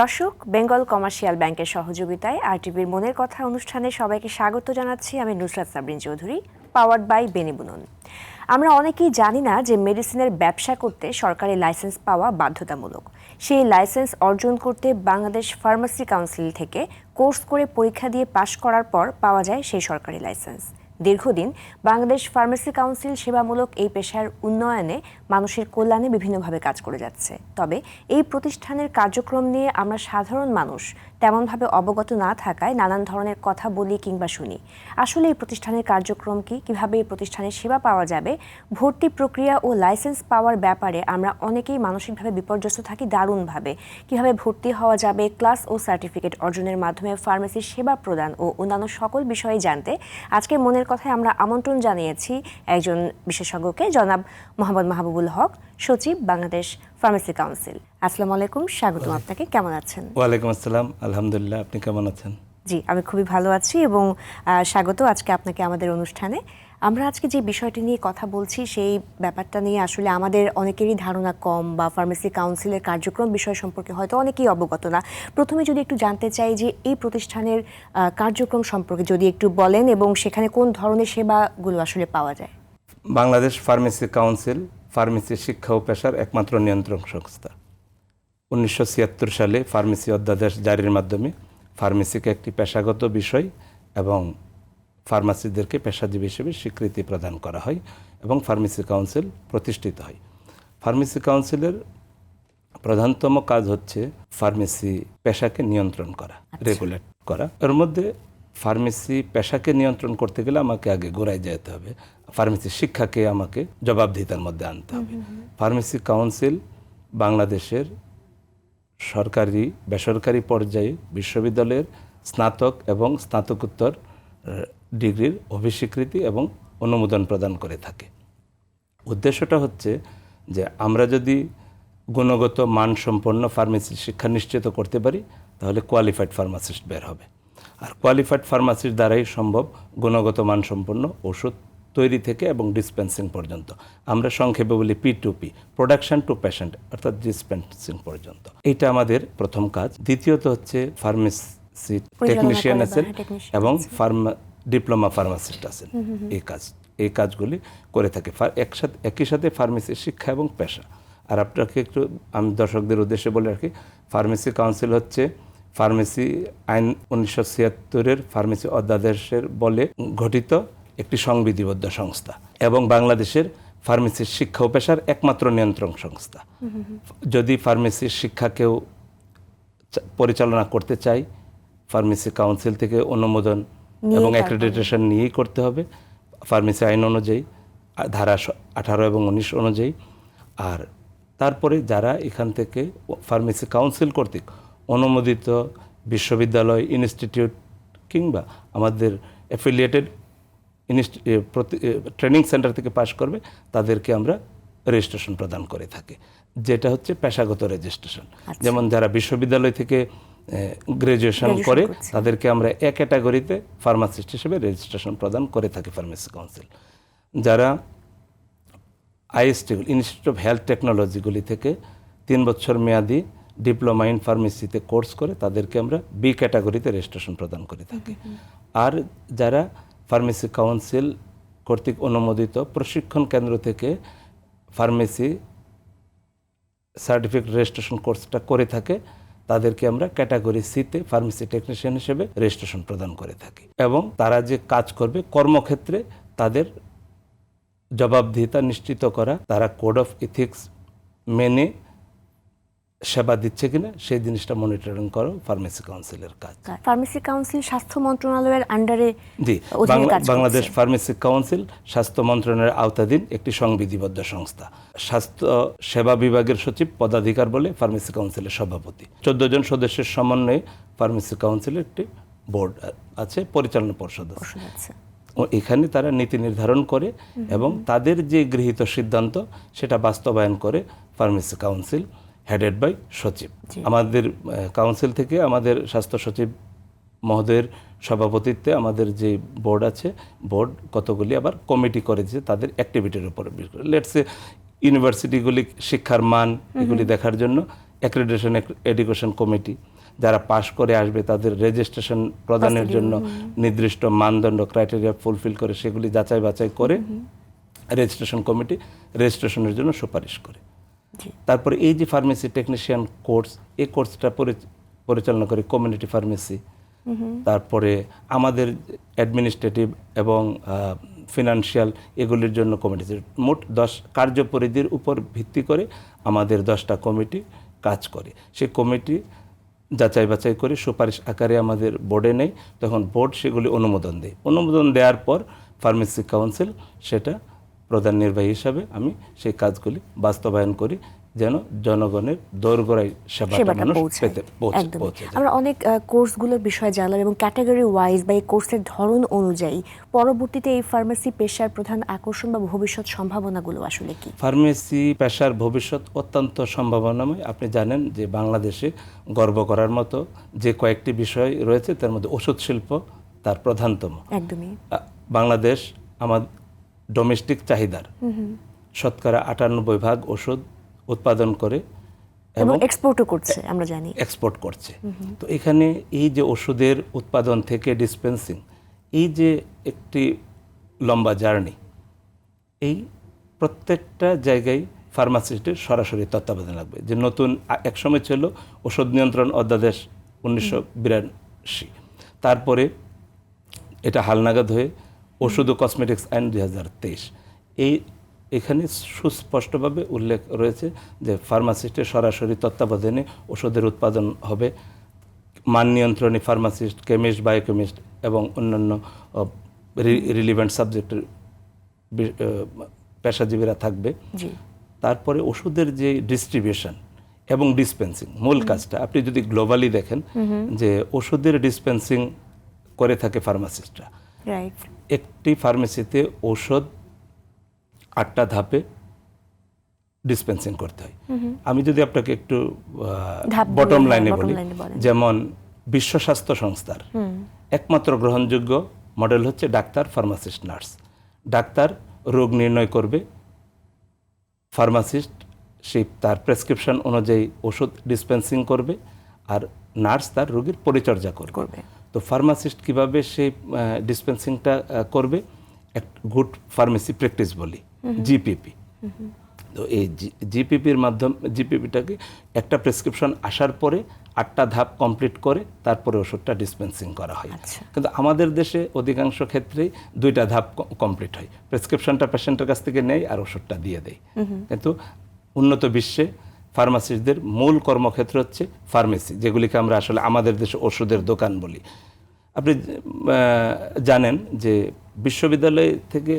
দর্শক, বেঙ্গল কমার্শিয়াল ব্যাংকের সহযোগিতায় আরটিভির মনের কথা অনুষ্ঠানে সবাইকে স্বাগত জানাচ্ছি। আমি নুসরাত সাবরিন চৌধুরী, পাওয়ার্ড বাই বেনিবুনন। আমরা অনেকেই জানি না যে মেডিসিনের ব্যবসা করতে সরকারি লাইসেন্স পাওয়া বাধ্যতামূলক। সেই লাইসেন্স অর্জন করতে বাংলাদেশ ফার্মেসি কাউন্সিল থেকে কোর্স করে পরীক্ষা দিয়ে পাশ করার পর পাওয়া যায় সেই সরকারি লাইসেন্স। দীর্ঘদিন বাংলাদেশ ফার্মেসি কাউন্সিল সেবামূলক এই পেশার উন্নয়নে মানুষের কল্যাণে বিভিন্নভাবে কাজ করে যাচ্ছে। তবে এই প্রতিষ্ঠানের কার্যক্রম নিয়ে আমরা সাধারণ মানুষ তেমনভাবে অবগত না থাকায় নানান ধরনের কথা বলি কিংবা শুনি। আসলে এই প্রতিষ্ঠানের কার্যক্রম কি, কিভাবে এই প্রতিষ্ঠানের সেবা পাওয়া যাবে, ভর্তি প্রক্রিয়া ও লাইসেন্স পাওয়ার ব্যাপারে আমরা অনেকেই মানসিকভাবে বিপর্যস্ত থাকি দারুণভাবে। কিভাবে ভর্তি হওয়া যাবে, ক্লাস ও সার্টিফিকেট অর্জনের মাধ্যমে ফার্মেসির সেবা প্রদান ও অন্যান্য সকল বিষয়ে জানতে আজকে মনের কথায় আমরা আমন্ত্রণ জানিয়েছি একজন বিশেষজ্ঞকে, জনাব মোহাম্মদ মাহবুবুল হক, সচিব, বাংলাদেশ ফার্মেসি কাউন্সিল। আসসালামু আলাইকুম, স্বাগতম আপনাকে। কেমন আছেন? ওয়ালাইকুম আসসালাম, আলহামদুলিল্লাহ। আপনি কেমন আছেন? জি, আমি খুবই ভালো আছি এবং স্বাগত আজকে আপনাকে আমাদের অনুষ্ঠানে। আমরা আজকে যে বিষয়টি নিয়ে কথা বলছি সেই ব্যাপারটা নিয়ে আসলে আমাদের অনেকেরই ধারণা কম, বা ফার্মেসি কাউন্সিলের কার্যক্রম বিষয় সম্পর্কে হয়তো অনেকেই অবগত না। প্রথমে যদি একটু জানতে চাই যে এই প্রতিষ্ঠানের কার্যক্রম সম্পর্কে যদি একটু বলেন এবং সেখানে কোন ধরনের সেবাগুলো আসলে পাওয়া যায়। বাংলাদেশ ফার্মেসি কাউন্সিল ফার্মেসি শিক্ষা ও পেশার একমাত্র নিয়ন্ত্রক সংস্থা। 1976 সালে ফার্মেসি অধ্যাদেশ জারির মাধ্যমে ফার্মেসিকে একটি পেশাগত বিষয় এবং ফার্মাসিদেরকে পেশাজীবী হিসেবে স্বীকৃতি প্রদান করা হয় এবং ফার্মেসি কাউন্সিল প্রতিষ্ঠিত হয়। ফার্মেসি কাউন্সিলের প্রধানতম কাজ হচ্ছে ফার্মেসি পেশাকে নিয়ন্ত্রণ করা, রেগুলেট করা। এর মধ্যে ফার্মেসি পেশাকে নিয়ন্ত্রণ করতে গেলে আমাকে আগে গোড়ায় যেতে হবে, ফার্মেসি শিক্ষাকে আমাকে জবাবদিহিতার মধ্যে আনতে হবে। ফার্মেসি কাউন্সিল বাংলাদেশের সরকারি বেসরকারি পর্যায়ে বিশ্ববিদ্যালয়ের স্নাতক এবং স্নাতকোত্তর ডিগ্রির অভিস্বীকৃতি এবং অনুমোদন প্রদান করে থাকে। উদ্দেশ্যটা হচ্ছে যে আমরা যদি গুণগত মানসম্পন্ন ফার্মেসি শিক্ষা নিশ্চিত করতে পারি তাহলে কোয়ালিফাইড ফার্মাসিস্ট বের হবে। আর কোয়ালিফাইড ফার্মাসির দ্বারাই সম্ভব গুণগত মানসম্পন্ন ওষুধ তৈরি থেকে এবং ডিসপেন্সিং পর্যন্ত। আমরা সংক্ষেপে বলি P2P, প্রোডাকশন টু পেশেন্ট, অর্থাৎ ডিসপেন্সিং পর্যন্ত। এইটা আমাদের প্রথম কাজ। দ্বিতীয়ত হচ্ছে ফার্মেসি টেকনিশিয়ান আছেন এবং ডিপ্লোমা ফার্মাসিস্ট আছেন। এই কাজগুলি করে থাকে একই সাথে ফার্মেসি শিক্ষা এবং পেশা। আর আপনাকে একটু আমি দর্শকদের উদ্দেশ্যে বলে রাখি, ফার্মেসি কাউন্সিল হচ্ছে ফার্মেসি আইন 1976-এর ফার্মেসি অধ্যাদেশের বলে গঠিত একটি সংবিধিবদ্ধ সংস্থা এবং বাংলাদেশের ফার্মেসির শিক্ষা ও পেশার একমাত্র নিয়ন্ত্রণ সংস্থা। যদি ফার্মেসির শিক্ষা কেউ পরিচালনা করতে চাই, ফার্মেসি কাউন্সিল থেকে অনুমোদন এবং অ্যাক্রেডিটেশন নিয়েই করতে হবে ফার্মেসি আইন অনুযায়ী, ধারা 18 এবং 19 অনুযায়ী। আর তারপরে যারা এখান থেকে ফার্মেসি কাউন্সিল কর্তৃক অনুমোদিত বিশ্ববিদ্যালয়, ইনস্টিটিউট কিংবা আমাদের অ্যাফিলিয়েটেড ট্রেনিং সেন্টার থেকে পাশ করবে তাদেরকে আমরা রেজিস্ট্রেশন প্রদান করে থাকি, যেটা হচ্ছে পেশাগত রেজিস্ট্রেশন। যেমন যারা বিশ্ববিদ্যালয় থেকে গ্র্যাজুয়েশন করে তাদেরকে আমরা এক ক্যাটাগরিতে ফার্মাসিস্ট হিসেবে রেজিস্ট্রেশন প্রদান করে থাকি ফার্মেসি কাউন্সিল। যারা IST ইনস্টিটিউট অফ হেলথ টেকনোলজিগুলি থেকে 3 বছর মেয়াদি ডিপ্লোমা ইন ফার্মেসিতে কোর্স করে তাদেরকে আমরা B ক্যাটাগরিতে রেজিস্ট্রেশন প্রদান করে থাকি। আর যারা ফার্মেসি কাউন্সিল কর্তৃক অনুমোদিত প্রশিক্ষণ কেন্দ্র থেকে ফার্মেসি সার্টিফিকেট রেজিস্ট্রেশন কোর্সটা করে থাকে তাদেরকে আমরা ক্যাটাগরি সিতে ফার্মেসি টেকনিশিয়ান হিসেবে রেজিস্ট্রেশন প্রদান করে থাকি। এবং তারা যে কাজ করবে কর্মক্ষেত্রে তাদের জবাবদিহিতা নিশ্চিত করা, তারা কোড অফ এথিক্স মেনে সেবা দিচ্ছে কিনা সেই জিনিসটা মনিটরিং করো ফার্মেসি কাউন্সিলের কাজ। ফার্মেসি কাউন্সিল স্বাস্থ্য মন্ত্রণালয়ের আন্ডারে? জি, বাংলাদেশ ফার্মেসি কাউন্সিল স্বাস্থ্য মন্ত্রণালয়ের আওতাধীন একটি সংবিধিবদ্ধ সংস্থা। স্বাস্থ্য সেবা বিভাগের সচিব পদাধিকার বলে ফার্মেসি কাউন্সিলের সভাপতি। 14 জন সদস্যের সমন্বয়ে ফার্মেসি কাউন্সিলের একটি বোর্ড আছে, পরিচালনা পর্ষদ আছে। এখানে তারা নীতি নির্ধারণ করে এবং তাদের যে গৃহীত সিদ্ধান্ত সেটা বাস্তবায়ন করে ফার্মেসি কাউন্সিল, হেডেড বাই সচিব। আমাদের কাউন্সিল থেকে আমাদের স্বাস্থ্য সচিব মহোদয়ের সভাপতিত্বে আমাদের যে বোর্ড আছে, বোর্ড কতগুলি আবার কমিটি করেছে তাদের অ্যাক্টিভিটির উপরে। লেটসে ইউনিভার্সিটিগুলি শিক্ষার মান এগুলি দেখার জন্য অ্যাক্রেডিটেশন এডুকেশন কমিটি যারা পাশ করে আসবে তাদের রেজিস্ট্রেশন প্রদানের জন্য নির্দিষ্ট মানদণ্ড ক্রাইটেরিয়া ফুলফিল করে সেগুলি যাচাই বাছাই করে রেজিস্ট্রেশন কমিটি রেজিস্ট্রেশনের জন্য সুপারিশ করে। তারপরে এই যে ফার্মেসি টেকনিশিয়ান কোর্স, এই কোর্সটা পরিচালনা করে কমিউনিটি ফার্মেসি। তারপরে আমাদের অ্যাডমিনিস্ট্রেটিভ এবং ফিনান্সিয়াল এগুলির জন্য কমিটি, মোট 10 কার্যপরিধির উপর ভিত্তি করে আমাদের 10টা কমিটি কাজ করে। সেই কমিটি যাচাই বাছাই করে সুপারিশ আকারে আমাদের বোর্ডে নেয়, তখন বোর্ড সেগুলি অনুমোদন দেয়। অনুমোদন দেওয়ার পর ফার্মেসি কাউন্সিল সেটা প্রধান নির্বাহী হিসাবে আমি সেই কাজগুলি বাস্তবায়ন করি যেন জনগণের দোরগোড়ায় সেবাটা মানুষ পেতে পৌঁছে। আমরা অনেক কোর্সগুলোর বিষয়ে জানলাম এবং ক্যাটাগরি ওয়াইজ বা এই কোর্সের ধরন অনুযায়ী পরবর্তীতে এই ফার্মেসি পেশার প্রধান আকর্ষণ বা ভবিষ্যৎ সম্ভাবনাগুলো আসলে কি? ফার্মেসি পেশার ভবিষ্যৎ অত্যন্ত সম্ভাবনাময়। আপনি জানেন যে বাংলাদেশে গর্ব করার মতো যে কয়েকটি বিষয় রয়েছে তার মধ্যে ওষুধ শিল্প তার প্রধানতম। একদমই বাংলাদেশ আমার ডোমেস্টিক চাহিদার শতকরা 98% ওষুধ উৎপাদন করে এবং এক্সপোর্টও করছে, আমরা জানি এক্সপোর্ট করছে। তো এখানে এই যে ওষুধের উৎপাদন থেকে ডিসপেন্সিং, এই যে একটি লম্বা জার্নি, এই প্রত্যেকটা জায়গায় ফার্মাসিস্টের সরাসরি তত্ত্বাবধান লাগবে। যে নতুন একসময় ছিল ওষুধ নিয়ন্ত্রণ অধ্যাদেশ 1982, তারপরে এটা হালনাগাদ হয়ে ওষুধ ও কসমেটিক্স আইন 2023। এখানে সুস্পষ্টভাবে উল্লেখ রয়েছে যে ফার্মাসিস্টের সরাসরি তত্ত্বাবধানে ওষুধের উৎপাদন হবে। মান নিয়ন্ত্রণী ফার্মাসিস্ট, কেমিস্ট, বায়োকেমিস্ট এবং অন্যান্য রিলিভেন্ট সাবজেক্টের পেশাজীবীরা থাকবে। তারপরে ওষুধের যে ডিস্ট্রিবিউশন এবং ডিসপেন্সিং, মূল কাজটা আপনি যদি গ্লোবালি দেখেন যে ওষুধের ডিসপেন্সিং করে থাকে ফার্মাসিস্টরা। একটি ফার্মেসিতে ঔষধ 8টা ধাপে ডিসপেন্সিং করতে হয়। আমি যদি আপনাকে একটু বটম লাইনে বলি, যেমন বিশ্ব স্বাস্থ্য সংস্থার একমাত্র গ্রহণযোগ্য মডেল হচ্ছে ডাক্তার, ফার্মাসিস্ট, নার্স। ডাক্তার রোগ নির্ণয় করবে, ফার্মাসিস্ট সেই তার প্রেসক্রিপশন অনুযায়ী ওষুধ ডিসপেন্সিং করবে, আর নার্স তার রোগীর পরিচর্যা করবে। তো ফার্মাসিস্ট কিভাবে সেই ডিসপেন্সিংটা করবে? গুড ফার্মেসি প্র্যাকটিস বলি, জিপিপি। তো এই জিপিপির মাধ্যমে, জিপিপিটাকে একটা প্রেসক্রিপশন আসার পরে 8টা ধাপ কমপ্লিট করে তারপরে ওষুধটা ডিসপেন্সিং করা হয়। কিন্তু আমাদের দেশে অধিকাংশ ক্ষেত্রেই 2টা ধাপ কমপ্লিট হয়। প্রেসক্রিপশনটা পেশেন্টের কাছ থেকে নেয় আর ওষুধটা দিয়ে দেয়। কিন্তু উন্নত বিশ্বে ফার্মাসিস্টদের মূল কর্মক্ষেত্র হচ্ছে ফার্মেসি, যেগুলিকে আমরা আসলে আমাদের দেশে ওষুধের দোকান বলি। আপনি জানেন যে বিশ্ববিদ্যালয় থেকে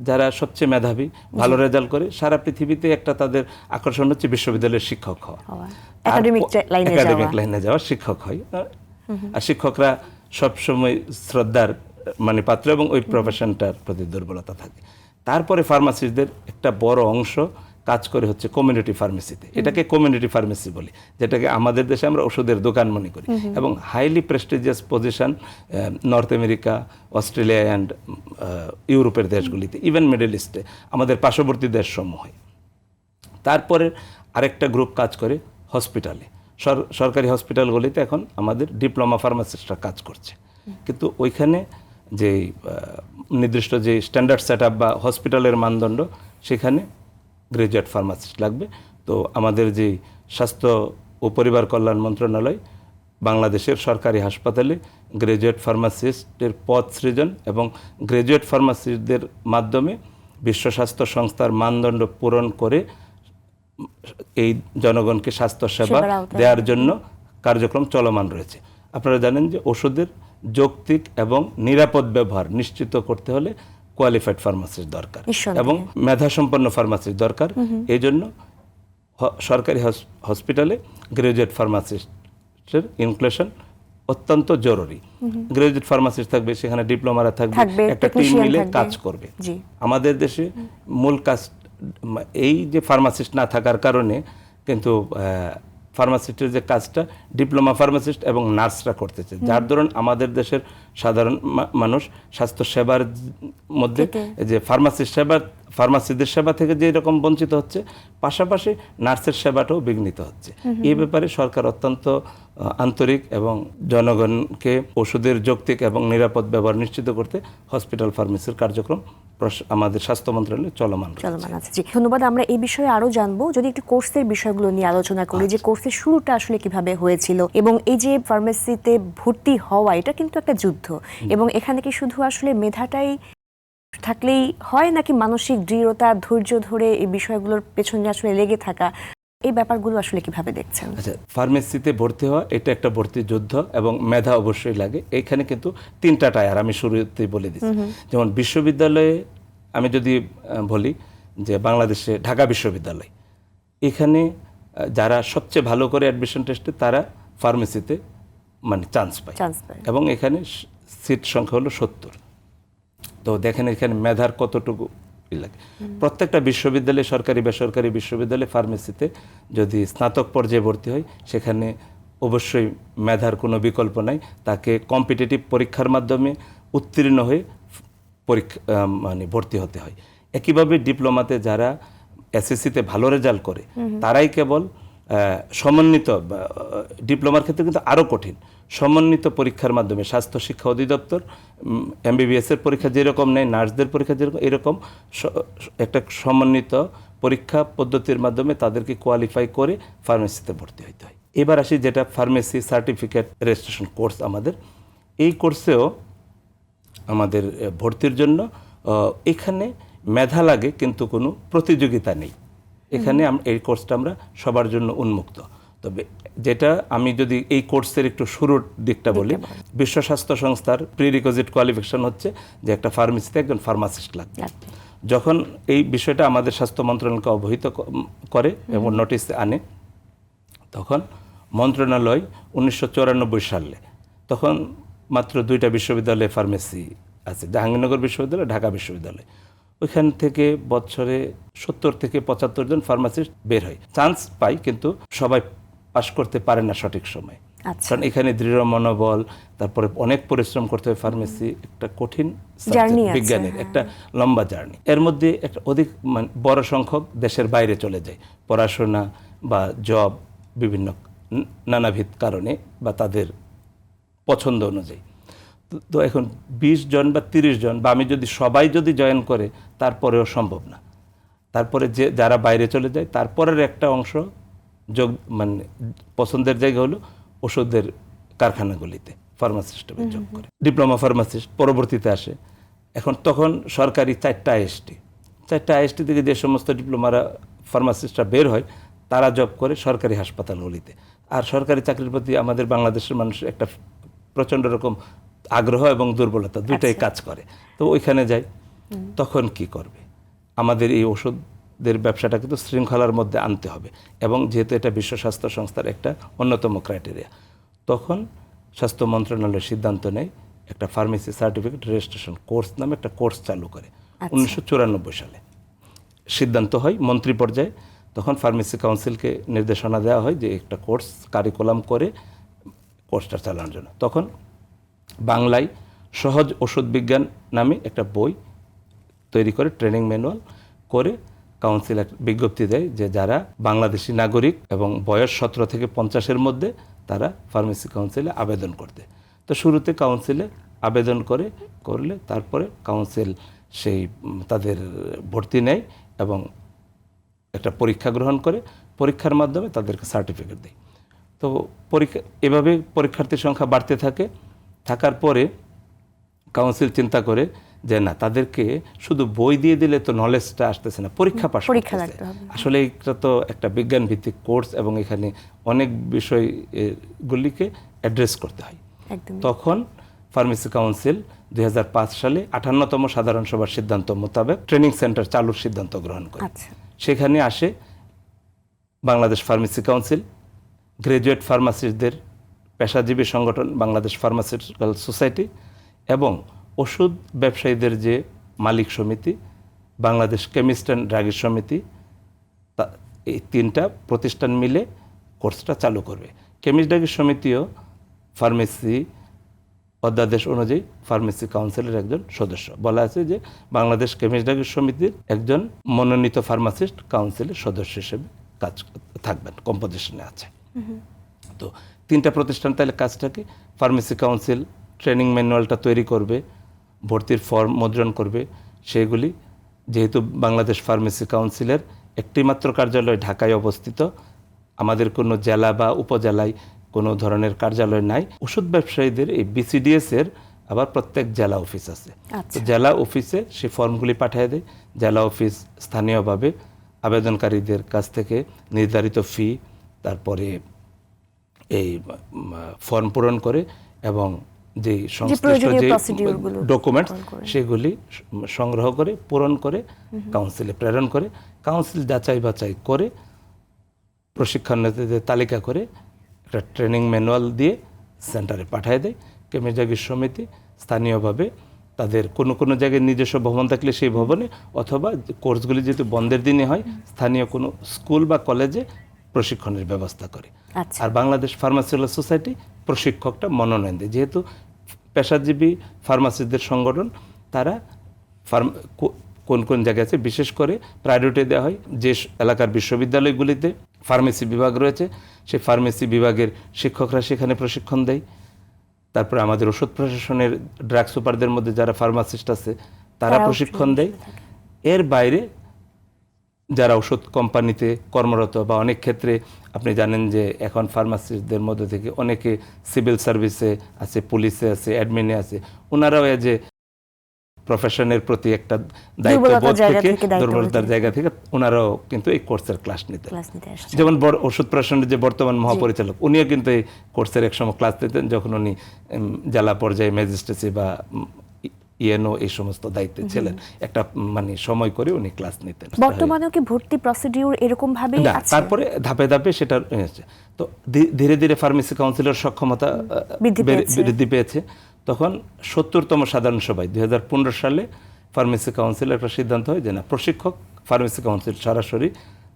যারা সবচেয়ে মেধাবী, ভালো রেজাল্ট করে, সারা পৃথিবীতে একটা তাদের আকর্ষণ হচ্ছে বিশ্ববিদ্যালয়ের শিক্ষক হওয়া, একাডেমিক লাইনে যাওয়া শিক্ষক হয়। আর শিক্ষকরা সবসময় শ্রদ্ধার পাত্র এবং ওই প্রফেশনটার প্রতি দুর্বলতা থাকে। তারপরে ফার্মাসিস্টদের একটা বড় অংশ কাজ করে হচ্ছে কমিউনিটি ফার্মেসিতে। এটাকে কমিউনিটি ফার্মেসি বলি, যেটাকে আমাদের দেশে আমরা ওষুধের দোকান মনে করি। এবং highly prestigious position north America, Australia and ইউরোপের দেশগুলিতে, ইভেন মিডল ইস্টে, আমাদের পার্শ্ববর্তী দেশসমূহে। তারপরে আরেকটা গ্রুপ কাজ করে হসপিটালে, সরকারি হসপিটালগুলিতে এখন আমাদের ডিপ্লোমা ফার্মাসিস্টরা কাজ করছে। কিন্তু ওইখানে যে নির্দিষ্ট যে স্ট্যান্ডার্ড সেট আপ বা হসপিটালের মানদণ্ড, সেখানে গ্রাজুয়েট ফার্মাসিস্ট লাগবে। তো আমাদের যে স্বাস্থ্য ও পরিবার কল্যাণ মন্ত্রণালয় বাংলাদেশের সরকারি হাসপাতালে গ্রাজুয়েট ফার্মাসিস্টের পদ সৃজন এবং গ্রাজুয়েট ফার্মাসিস্টদের মাধ্যমে বিশ্ব স্বাস্থ্য সংস্থার মানদণ্ড পূরণ করে এই জনগণকে স্বাস্থ্য সেবা দেওয়ার জন্য কার্যক্রম চলমান রয়েছে। আপনারা জানেন যে ওষুধের যৌক্তিক এবং নিরাপদ ব্যবহার নিশ্চিত করতে হলে কোয়ালিফাইড ফার্মাসিস্ট দরকার এবং মেধাসম্পন্ন ফার্মাসিস্ট দরকার। এই জন্য সরকারি হসপিটালে গ্রাজুয়েট ফার্মাসিস্টের ইনক্লুশন অত্যন্ত জরুরি। গ্রাজুয়েট ফার্মাসিস্ট থাকবে, সেখানে ডিপ্লোমারা থাকবে, একটা টিম মিলে কাজ করবে। আমাদের দেশে মূল কাজ এই যে ফার্মাসিস্ট না থাকার কারণে কিন্তু ফার্মাসিস্টের যে কাজটা ডিপ্লোমা ফার্মাসিস্ট এবং নার্সরা করতেছে, যার দরুন আমাদের দেশের সাধারণ মানুষ স্বাস্থ্য সেবার মধ্যে যে ফার্মাসিদের সেবা থেকে যে রকম বঞ্চিত হচ্ছে, পাশাপাশি নার্সের সেবাটাও বিঘ্নিত হচ্ছে। এই ব্যাপারে সরকার অত্যন্ত আন্তরিক এবং জনগণকে ওষুধের যৌক্তিক এবং নিরাপদ ব্যবহার নিশ্চিত করতে হসপিটাল ফার্মেসির কার্যক্রম আমাদের স্বাস্থ্য মন্ত্রণালয়ে চলমান আছে। জি, ধন্যবাদ। আমরা এই বিষয়ে আরো জানবো, যদি একটু কোর্সের বিষয়গুলো নিয়ে আলোচনা করি, যে কোর্সের শুরুটা আসলে কিভাবে হয়েছিল এবং এই যে ফার্মেসিতে ভর্তি হওয়া, এটা কিন্তু একটা যুদ্ধ, এবং এখানে কি শুধু আসলে মেধাটাই থাকলেই হয়, নাকি মানসিক দৃঢ়তা, ধৈর্য ধরে এই বিষয়গুলোর পেছনে আসলে লেগে থাকা, এই ব্যাপারগুলো আসলে কিভাবে দেখছেন? আচ্ছা, ফার্মেসিতে ভর্তি হওয়া এটা একটা ভর্তি যুদ্ধ এবং মেধা অবশ্যই লাগে। এইখানে কিন্তু 3টা টায়ার আমি শুরুতেই বলে দিচ্ছি। যেমন বিশ্ববিদ্যালয়ে আমি যদি বলি যে বাংলাদেশে ঢাকা বিশ্ববিদ্যালয়, এখানে যারা সবচেয়ে ভালো করে অ্যাডমিশন টেস্টে তারা ফার্মেসিতে মানে চান্স পায়, এবং এখানে সিট সংখ্যা হলো 70। তো দেখেন এখানে মেধার কতটুকু লাগে। প্রত্যেকটা বিশ্ববিদ্যালয়ে, সরকারি বেসরকারি বিশ্ববিদ্যালয়ে ফার্মেসিতে যদি স্নাতক পর্যায়ে ভর্তি হয়, সেখানে অবশ্যই মেধার কোনো বিকল্প নাই। তাকে কম্পিটিটিভ পরীক্ষার মাধ্যমে উত্তীর্ণ হয়ে মানে ভর্তি হতে হয়। একইভাবে ডিপ্লোমাতে যারা এসএসসিতে ভালো রেজাল্ট করে তারাই কেবল সমন্বিত, ডিপ্লোমার ক্ষেত্রে কিন্তু আরও কঠিন, সমন্বিত পরীক্ষার মাধ্যমে স্বাস্থ্য শিক্ষা অধিদপ্তর MBBS এর পরীক্ষা যেরকম নেয়, নার্সদের পরীক্ষা যেরকম, এরকম একটা সমন্বিত পরীক্ষা পদ্ধতির মাধ্যমে তাদেরকে কোয়ালিফাই করে ফার্মেসিতে ভর্তি হতে হয়। এবার আসি যেটা ফার্মেসি সার্টিফিকেট রেজিস্ট্রেশন কোর্স আমাদের, এই কোর্সেও আমাদের ভর্তির জন্য এখানে মেধা লাগে, কিন্তু কোনো প্রতিযোগিতা নেই। এখানে এই কোর্সটা আমরা সবার জন্য উন্মুক্ত। তবে যেটা আমি যদি এই কোর্সের একটু শুরুর দিকটা বলি, বিশ্ব স্বাস্থ্য সংস্থার প্রিরিকুইজিট কোয়ালিফিকেশন হচ্ছে যে একটা ফার্মেসিতে একজন ফার্মাসিস্ট লাগবে। যখন এই বিষয়টা আমাদের স্বাস্থ্য মন্ত্রণালয়কে অবহিত করে এবং নোটিশে আনে, তখন মন্ত্রণালয় 1994 সালে, তখন মাত্র 2টা বিশ্ববিদ্যালয়ে ফার্মেসি আছে, জাহাঙ্গীরনগর বিশ্ববিদ্যালয়, ঢাকা বিশ্ববিদ্যালয়। ওইখান থেকে বছরে 70 থেকে 75 জন ফার্মাসিস্ট বের হয়, চান্স পায়, কিন্তু সবাই পাশ করতে পারে না সঠিক সময়। কারণ এখানে দৃঢ় মনোবল, তারপরে অনেক পরিশ্রম করতে হয়। ফার্মেসি একটা কঠিন বিজ্ঞানের একটা লম্বা জার্নি। এর মধ্যে একটা অধিক বড় সংখ্যক দেশের বাইরে চলে যায় পড়াশোনা বা জব, বিভিন্ন নানাবিধ কারণে বা তাদের পছন্দ অনুযায়ী। তো এখন 20 জন বা 30 জন বা আমি যদি সবাই যদি জয়েন করে, তারপরেও সম্ভব না। তারপরে যে যারা বাইরে চলে যায়, তারপরের একটা অংশ যোগ মানে পছন্দের জায়গা হলো ওষুধের কারখানাগুলিতে ফার্মাসিস্ট যোগ করে। ডিপ্লোমা ফার্মাসিস্ট পরবর্তীতে আসে। এখন তখন সরকারি 4টা আইএসটি থেকে যে সমস্ত ডিপ্লোমারা ফার্মাসিস্টরা বের হয়, তারা জব করে সরকারি হাসপাতালগুলিতে। আর সরকারি চাকরির প্রতি আমাদের বাংলাদেশের মানুষের একটা প্রচণ্ড রকম আগ্রহ এবং দুর্বলতা, দুইটাই কাজ করে। তো ওইখানে যাই, তখন কি করবে? আমাদের এই ওষুধের ব্যবসাটা কিন্তু শৃঙ্খলার মধ্যে আনতে হবে, এবং যেহেতু এটা বিশ্ব স্বাস্থ্য সংস্থার একটা অন্যতম ক্রাইটেরিয়া, তখন স্বাস্থ্য মন্ত্রণালয় সিদ্ধান্ত নেয় একটা ফার্মেসি সার্টিফিকেট রেজিস্ট্রেশন কোর্স নামে একটা কোর্স চালু করে। 1994 সালে সিদ্ধান্ত হয় মন্ত্রী পর্যায়ে। তখন ফার্মেসি কাউন্সিলকে নির্দেশনা দেওয়া হয় যে একটা কোর্স কারিকুলাম করে কোর্সটা চালানোর জন্য। তখন বাংলায় সহজ ওষুধ বিজ্ঞান নামে একটা বই তৈরি করে, ট্রেনিং ম্যানুয়াল করে কাউন্সিল এক বিজ্ঞপ্তি দেয় যে যারা বাংলাদেশি নাগরিক এবং বয়স 17 থেকে 50-এর মধ্যে, তারা ফার্মেসি কাউন্সিলে আবেদন করতে। তো শুরুতে কাউন্সিলে আবেদন করলে তারপরে কাউন্সিল সেই তাদের ভর্তি নেয় এবং একটা পরীক্ষা গ্রহণ করে, পরীক্ষার মাধ্যমে তাদেরকে সার্টিফিকেট দেয়। তো এভাবে পরীক্ষার্থীর সংখ্যা বাড়তে থাকার পরে কাউন্সিল চিন্তা করে যে না, তাদেরকে শুধু বই দিয়ে দিলে তো নলেজটা আসতেছে না, পরীক্ষা পাস করতে হবে। আসলে এটা তো একটা বিজ্ঞান ভিত্তিক কোর্স এবং এখানে অনেক বিষয়গুলিকে অ্যাড্রেস করতে হয়। তখন ফার্মেসি কাউন্সিল 2005 সালে 58তম সাধারণ সভার সিদ্ধান্ত মোতাবেক ট্রেনিং সেন্টার চালুর সিদ্ধান্ত গ্রহণ করে। সেখানে আসে বাংলাদেশ ফার্মেসি কাউন্সিল, গ্রাজুয়েট ফার্মাসিস্টদের পেশাজীবী সংগঠন বাংলাদেশ ফার্মাসিউটিক্যাল সোসাইটি এবং ওষুধ ব্যবসায়ীদের যে মালিক সমিতি বাংলাদেশ কেমিস্ট অ্যান্ড ড্রাগিস্ট সমিতি, এই 3টা প্রতিষ্ঠান মিলে কোর্সটা চালু করবে। কেমিস্ট ডায়ের সমিতিও ফার্মেসি অধ্যাদেশ অনুযায়ী ফার্মেসি কাউন্সিলের একজন সদস্য। বলা আছে যে বাংলাদেশ কেমিস্ট ডায়ের সমিতির একজন মনোনীত ফার্মাসিস্ট কাউন্সিলের সদস্য হিসেবে কাজ থাকবেন, কম্পোজিশনে আছে। তো 3টা প্রতিষ্ঠান তাহলে কাজটা কি? ফার্মেসি কাউন্সিল ট্রেনিং ম্যানুয়ালটা তৈরি করবে, ভর্তির ফর্ম মুদ্রণ করবে। সেগুলি যেহেতু বাংলাদেশ ফার্মেসি কাউন্সিলের একটি মাত্র কার্যালয় ঢাকায় অবস্থিত, আমাদের কোনো জেলা বা উপজেলায় কোনো ধরনের কার্যালয় নাই। ওষুধ ব্যবসায়ীদের এই বিসিডিএস এর আবার প্রত্যেক জেলা অফিস আছে। তো জেলা অফিসে সেই ফর্মগুলি পাঠিয়ে দেয়। জেলা অফিস স্থানীয়ভাবে আবেদনকারীদের কাছ থেকে নির্ধারিত ফি, তারপরে এই ফর্ম পূরণ করে এবং যে সংশ্লিষ্ট যে ডকুমেন্টস সেগুলি সংগ্রহ করে পূরণ করে কাউন্সিলে প্রেরণ করে, কাউন্সিল যাচাই বাছাই করে প্রশিক্ষণার্থীদের তালিকা করে একটা ট্রেনিং ম্যানুয়াল দিয়ে সেন্টারে পাঠিয়ে দেয়। কেমিস্ট ডায়ের সমিতি স্থানীয়ভাবে তাদের কোনো জায়গায় নিজস্ব ভবন থাকলে সেই ভবনে, অথবা কোর্সগুলি যেহেতু বন্ধের দিনে হয় স্থানীয় কোনো স্কুল বা কলেজে প্রশিক্ষণের ব্যবস্থা করে। আর বাংলাদেশ ফার্মাসিউটিক্যাল সোসাইটি প্রশিক্ষকটা মনোনয়ন দেয়। যেহেতু পেশাজীবী ফার্মাসিস্টদের সংগঠন, তারা কোন জায়গায় আছে বিশেষ করে প্রায়োরিটি দেওয়া হয় যে এলাকার বিশ্ববিদ্যালয়গুলিতে ফার্মেসি বিভাগ রয়েছে, সেই ফার্মেসি বিভাগের শিক্ষকরা সেখানে প্রশিক্ষণ দেয়। তারপরে আমাদের ওষুধ প্রশাসনের ড্রাগ সুপারদের মধ্যে যারা ফার্মাসিস্ট আছে তারা প্রশিক্ষণ দেয়। এর বাইরে যারা ওষুধ কোম্পানিতে কর্মরত, বা অনেক ক্ষেত্রে আপনি জানেন যে এখন ফার্মাসিস্টদের মধ্যে থেকে অনেকে সিভিল সার্ভিসে আছে, পুলিশে আছে, অ্যাডমিনে আছে, ওনারাও যে প্রফেশনের প্রতি একটা দায়িত্ববোধ থেকে, দুর্বলতার জায়গা থেকে ওনারাও কিন্তু এই কোর্সের ক্লাস নিতে। যেমন ওষুধ প্রশাসনের যে বর্তমান মহাপরিচালক, উনিও কিন্তু এই কোর্সের একসময় ক্লাস নিতেন যখন উনি জেলা পর্যায়ে ম্যাজিস্ট্রেসি বা ইএনও এই সমস্ত দায়িত্বে ছিলেন। একটা মানে সময় করে উনি ক্লাস নিতেন। বর্তমানে কি ভর্তি প্রসিডিউর এরকম ভাবে আছে? তারপরে ধাপে ধাপে সেটা হয়েছে। তো ধীরে ধীরে ফার্মেসি কাউন্সিলের সক্ষমতা বৃদ্ধি পেয়েছে। তখন 70তম সাধারণ সভায় 2015 সালে ফার্মেসি কাউন্সিলের একটা সিদ্ধান্ত হয় যে না, প্রশিক্ষক ফার্মেসি কাউন্সিল সরাসরি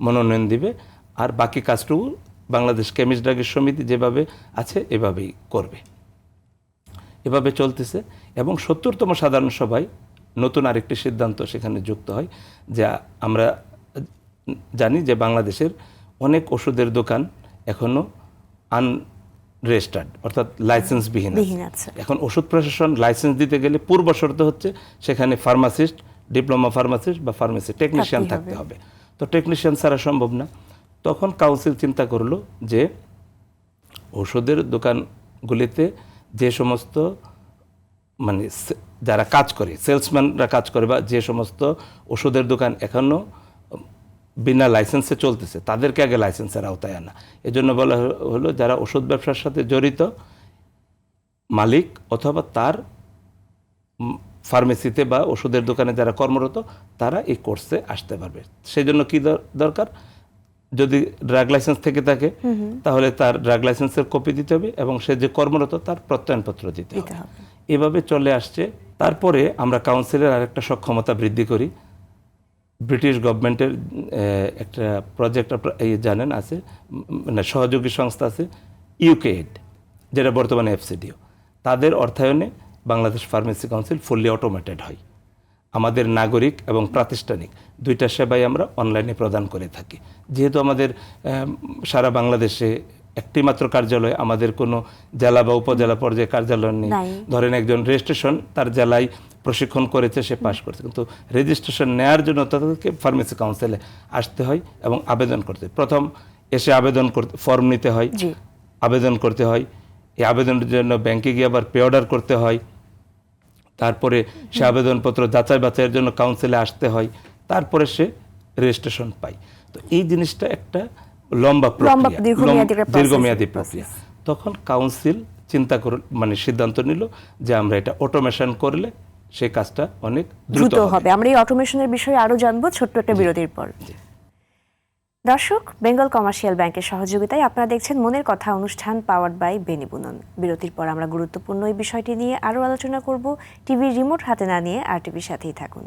মনোনয়ন দিবে, আর বাকি কাজটুকু বাংলাদেশ কেমিস্ট ডায়ের সমিতি যেভাবে আছে এভাবেই করবে। এভাবে চলতেছে। এবং 70তম সাধারণ সভায় নতুন আরেকটি সিদ্ধান্ত সেখানে যুক্ত হয়, যে আমরা জানি যে বাংলাদেশের অনেক ওষুধের দোকান এখনো আনরেজিস্টার্ড, অর্থাৎ লাইসেন্সবিহীন আছে। এখন ওষুধ প্রশাসন লাইসেন্স দিতে গেলে পূর্ব শর্ত হচ্ছে সেখানে ফার্মাসিস্ট, ডিপ্লোমা ফার্মাসিস্ট বা ফার্মেসি টেকনিশিয়ান থাকতে হবে। তো টেকনিশিয়ান ছাড়া সম্ভব না। তখন কাউন্সিল চিন্তা করলো যে ওষুধের দোকানগুলিতে যে সমস্ত মানে যারা কাজ করে, সেলসম্যানরা কাজ করে, বা যে সমস্ত ওষুধের দোকান এখনও বিনা লাইসেন্সে চলতেছে, তাদেরকে আগে লাইসেন্সের আওতায় আনা। এজন্য বলা হলো যারা ওষুধ ব্যবসার সাথে জড়িত মালিক অথবা তার ফার্মেসিতে বা ওষুধের দোকানে যারা কর্মরত, তারা এই কোর্সে আসতে পারবে। সেই জন্য কি দরকার? যদি ড্রাগ লাইসেন্স থেকে থাকে তাহলে তার ড্রাগ লাইসেন্সের কপি দিতে হবে, এবং সে যে কর্মরত তার প্রত্যয়নপত্র দিতে হবে। এভাবে চলে আসছে। তারপরে আমরা কাউন্সিলের আরেকটা সক্ষমতা বৃদ্ধি করি। ব্রিটিশ গভর্নমেন্টের একটা প্রজেক্ট জানেন আছে, মানে সহযোগী সংস্থা আছে ইউকেএড, যেটা বর্তমানে এফসিডিও। তাদের অর্থায়নে Bangladesh pharmacy council fully automated হয়। আমাদের নাগরিক এবং প্রাতিষ্ঠানিক দুইটা সেবাই আমরা অনলাইনে প্রদান করে থাকি। যেহেতু আমাদের সারা বাংলাদেশে একটি মাত্র কার্যালয়, আমাদের কোনো জেলা বা উপজেলা পর্যায়ে কার্যালয় নেই। ধরেন একজন রেজিস্ট্রেশন তার জেলায় প্রশিক্ষণ করেছে, সে পাশ করছে, কিন্তু রেজিস্ট্রেশন নেওয়ার জন্য তাদেরকে ফার্মেসি কাউন্সিলে আসতে হয় এবং আবেদন করতে হয়। প্রথম এসে আবেদন করতে, ফর্ম নিতে হয়, আবেদন করতে হয়। এই আবেদনের জন্য ব্যাংকে গিয়ে আবার পে অর্ডার করতে হয়। তারপরে সে আবেদনপত্র যাচাই বাছাইয়ের জন্য কাউন্সিলে আসতে হয়, তারপরে সে রেজিস্ট্রেশন পায়। তো এই জিনিসটা একটা লম্বা প্রক্রিয়া, দীর্ঘমেয়াদী প্রক্রিয়া। তখন কাউন্সিল চিন্তা করে মানে সিদ্ধান্ত নিল যে আমরা এটা অটোমেশন করলে সেই কাজটা অনেক দ্রুত হবে। আমরা এই অটোমেশনের বিষয়ে আরো জানবো ছোট্ট একটা বিরতির পর। দর্শক, বেঙ্গল কমার্শিয়াল ব্যাংকের সহযোগিতায় আপনারা দেখছেন মনের কথা অনুষ্ঠান, পাওয়ার্ড বাই বেনিবুনন। বিরতির পর আমরা গুরুত্বপূর্ণ এই বিষয়টি নিয়ে আরো আলোচনা করব। টিভির রিমোট হাতে না নিয়ে আরটিভির সাথেই থাকুন।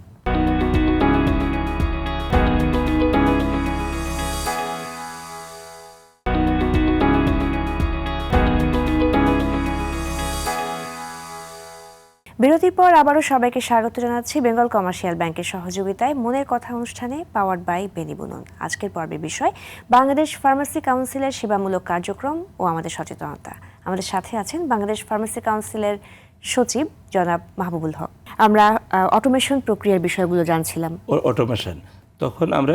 বিরতির পর আবারও সবাইকে স্বাগত জানাচ্ছি বেঙ্গল কমার্শিয়াল ব্যাংকের সহযোগিতায় মনের কথা অনুষ্ঠানে পাওয়ার্ড বাই বেনিবুনন। আজকের পর্বের বিষয় বাংলাদেশ ফার্মেসি কাউন্সিলের সেবামূলক কার্যক্রম ও আমাদের সচেতনতা। আমাদের সাথে আছেন বাংলাদেশ ফার্মেসি কাউন্সিলের সচিব জনাব মাহবুবুল হক। আমরা অটোমেশন প্রক্রিয়ার বিষয়গুলো জানছিলাম। অটোমেশন, তখন আমরা